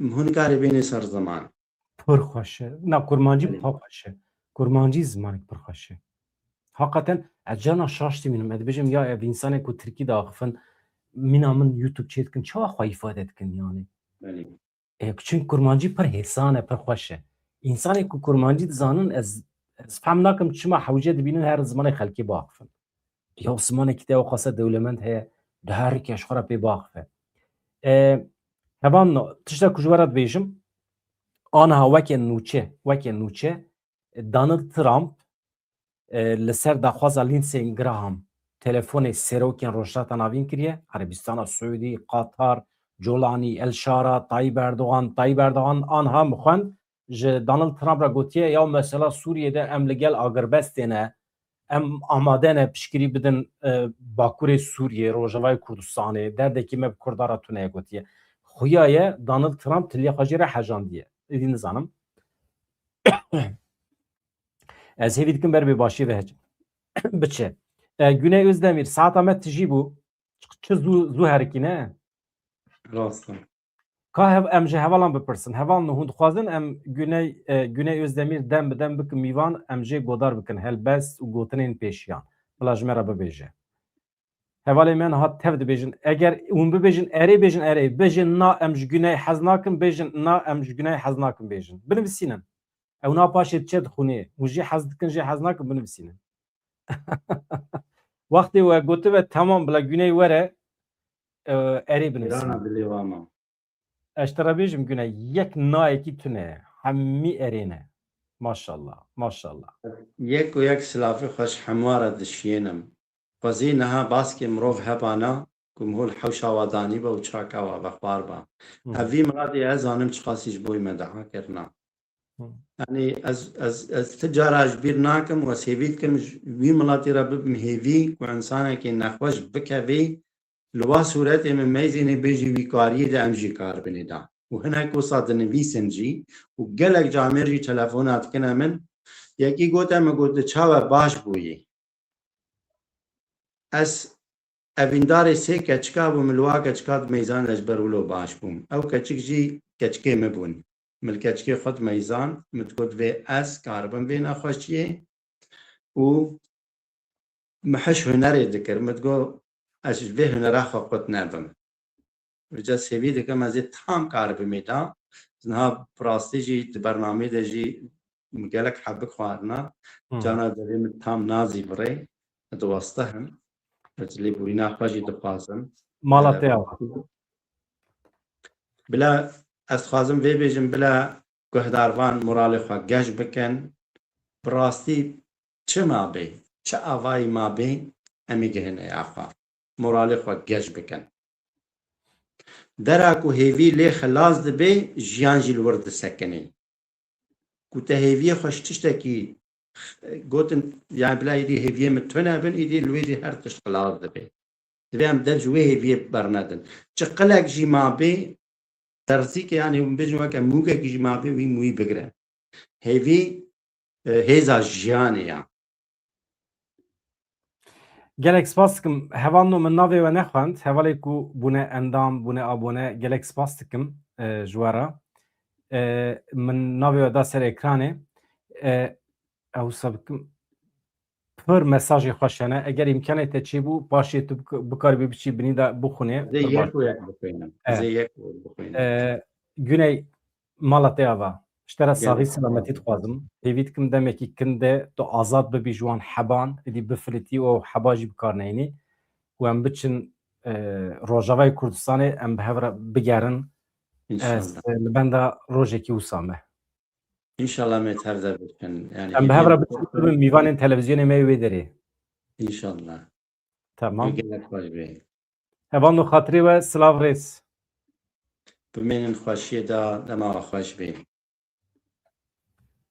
هون قاري بيني سر زمان پرخوشه نه کرمانجی پاکشه کرمانجی زمانی پرخوشه حقیقتا اجانا شاشتی مینم ادبیجم یا ev insanı ku Türkiye dağıfın minamın YouTube çetkin çava xwa ifade etkin yani çünkü kurmancı per hesane per xoşe insanı ku kurmancı zanın ez fهم nakim çima hawce dibinin her zamanı xelki baqfın ya osmanı kite o xasa devlement heye de her ki aşkara pe baqfe hevan tişta kujvarat bejim ana weke nuçe Donald Trump li ser daxwaza Lindsey Graham telefonê serokên rojhilata navîn kiriye Erebistana Suudî, Qatar, Colanî, Elşara, Tayyip Erdogan anha mixwend ji Donald Trump re gotiye ya mesela Sûriyeyê em li gel agirbestê ne em amade ne piştgirî bidin Bakurê Sûriyê, Rojavayê Kurdistanê derdekî me bi Kurdara tuneye gotiye. Xuya ye Donald Trump tiliyê xwe jî re hejandiye. Êdî nizanim. Ez hêvî dikim ber bê başî ve hecim. Biçe. Güney Özdemir saata me tijî bû. Çi zû herikî ne? Rast Ka em ji hevalan bipirsin. Heval hûn dixwazin em Güney Özdemir dem bi dem bikin mîvan em jê godar bikin helbest û gotinên pêşiyan. Bila ji me re bibêje. Hevalê me hat tev dibêjin. Eger hûn bibêjin erê bêjin erê. Bêjin na em ji Güney hez nakin bêjin na em ji Güney hez nakin bêjin. Binivîsînin. Ew na paşê çê dixûnê. Hûn jî hez dikin jê hez nakin binivîsînin. Wextê we gotibe temam bila Güney were erê binivîsînin. Ez te re bêjim Güney yek nayekî tune hemî erê ne. Maşallah. Maşallah. Yek û yek silafî xweş hemwara dişiyênim. Xwezî niha baskê mirov hebana ku hol hewşa we danî be û çaka we vexwar be. Ev vî miladê ez zanim çi qasî ji bo me daha kirina. Yani ez ti cara ji bîr nakim û ez hêvî dikim wî milatê re bibim hêvî ku insanekê nexweş bikevê li wa sûretê min meyzînê bêjî wî kariyê de em jî kar binê da. û hinek wisa dinivîsin jî û gelek camê jî telefona dikine min yekî got me got çawe baş bûyî. Ez evîndarê sê keçika bûm li wa keçika di meyzan de ji ber wilo baş bûm. Ew keçik jî keçikê me bûn. Min keçikê xwe di meyzan min got vê ez karibim vê nexweşiyê û me hiş hunerê dikir. Min got ez ji vê hunera xwe qut nebim. Rica sevî dikim ez ê tam karibimê da niha rastî jî di bernamê de jî gelek hebik xwarina cana devê min tam nazî birê diwastehim ez lêborîna xwe jî dixwazim Malatya. Bila ez dixwazim vê bêjim bila guhdarvan moralê xwe geş bikin bi rastî çi mabê çi avayî mabê em ê gihine ya xwe moralê xwe geş bikin. Dera ku hêvî lê xilas dibe jiyan jî li wir disekinê. Ku te hêviyê xwe ji tiştekî gotin yani bila êdî hêviyê min tune bin êdî li wê jî her tişt xilas dibe. Divê em dev ji wê hêviyê bernedin. Çi qilek jî mabê terzîkê yani hûn bêjin weke mûkekî jî mabê wî mûyî bigire. Hêvî hêza jiyanê ya. Gelek spas dikim hevan min navê we nexwend hevalê ku bûne endam bûne abone gelek spas dikim ji we re min navê we da ser ekranê ewsa bikim pir mesajê xweş hene eger imkanê te çêbû paşê tu bikaribî biçî binî de bixwînê Yek û yek bixwînim. Ez ê yek û bixwînim. Güney Malatyaya ve ji te re saxî selametî dixwazim hêvî dikim demekî kin de tu azad bibî ji wan heban êdî bifilîtî û heba jî bikar nehênî û em biçin Rojavayê Kurdistanê em bi hev re bigerin ez li benda rojekî wisa me. İnşallah me tev de bikin. Yani Em bi hev re biçin mîvanên televizyonê me wê derê. İnşallah. Tamam. Gelek xweş bê. Hevan û xatirê we silav rêz. Bimênin xweşiyê da dema xweş bê.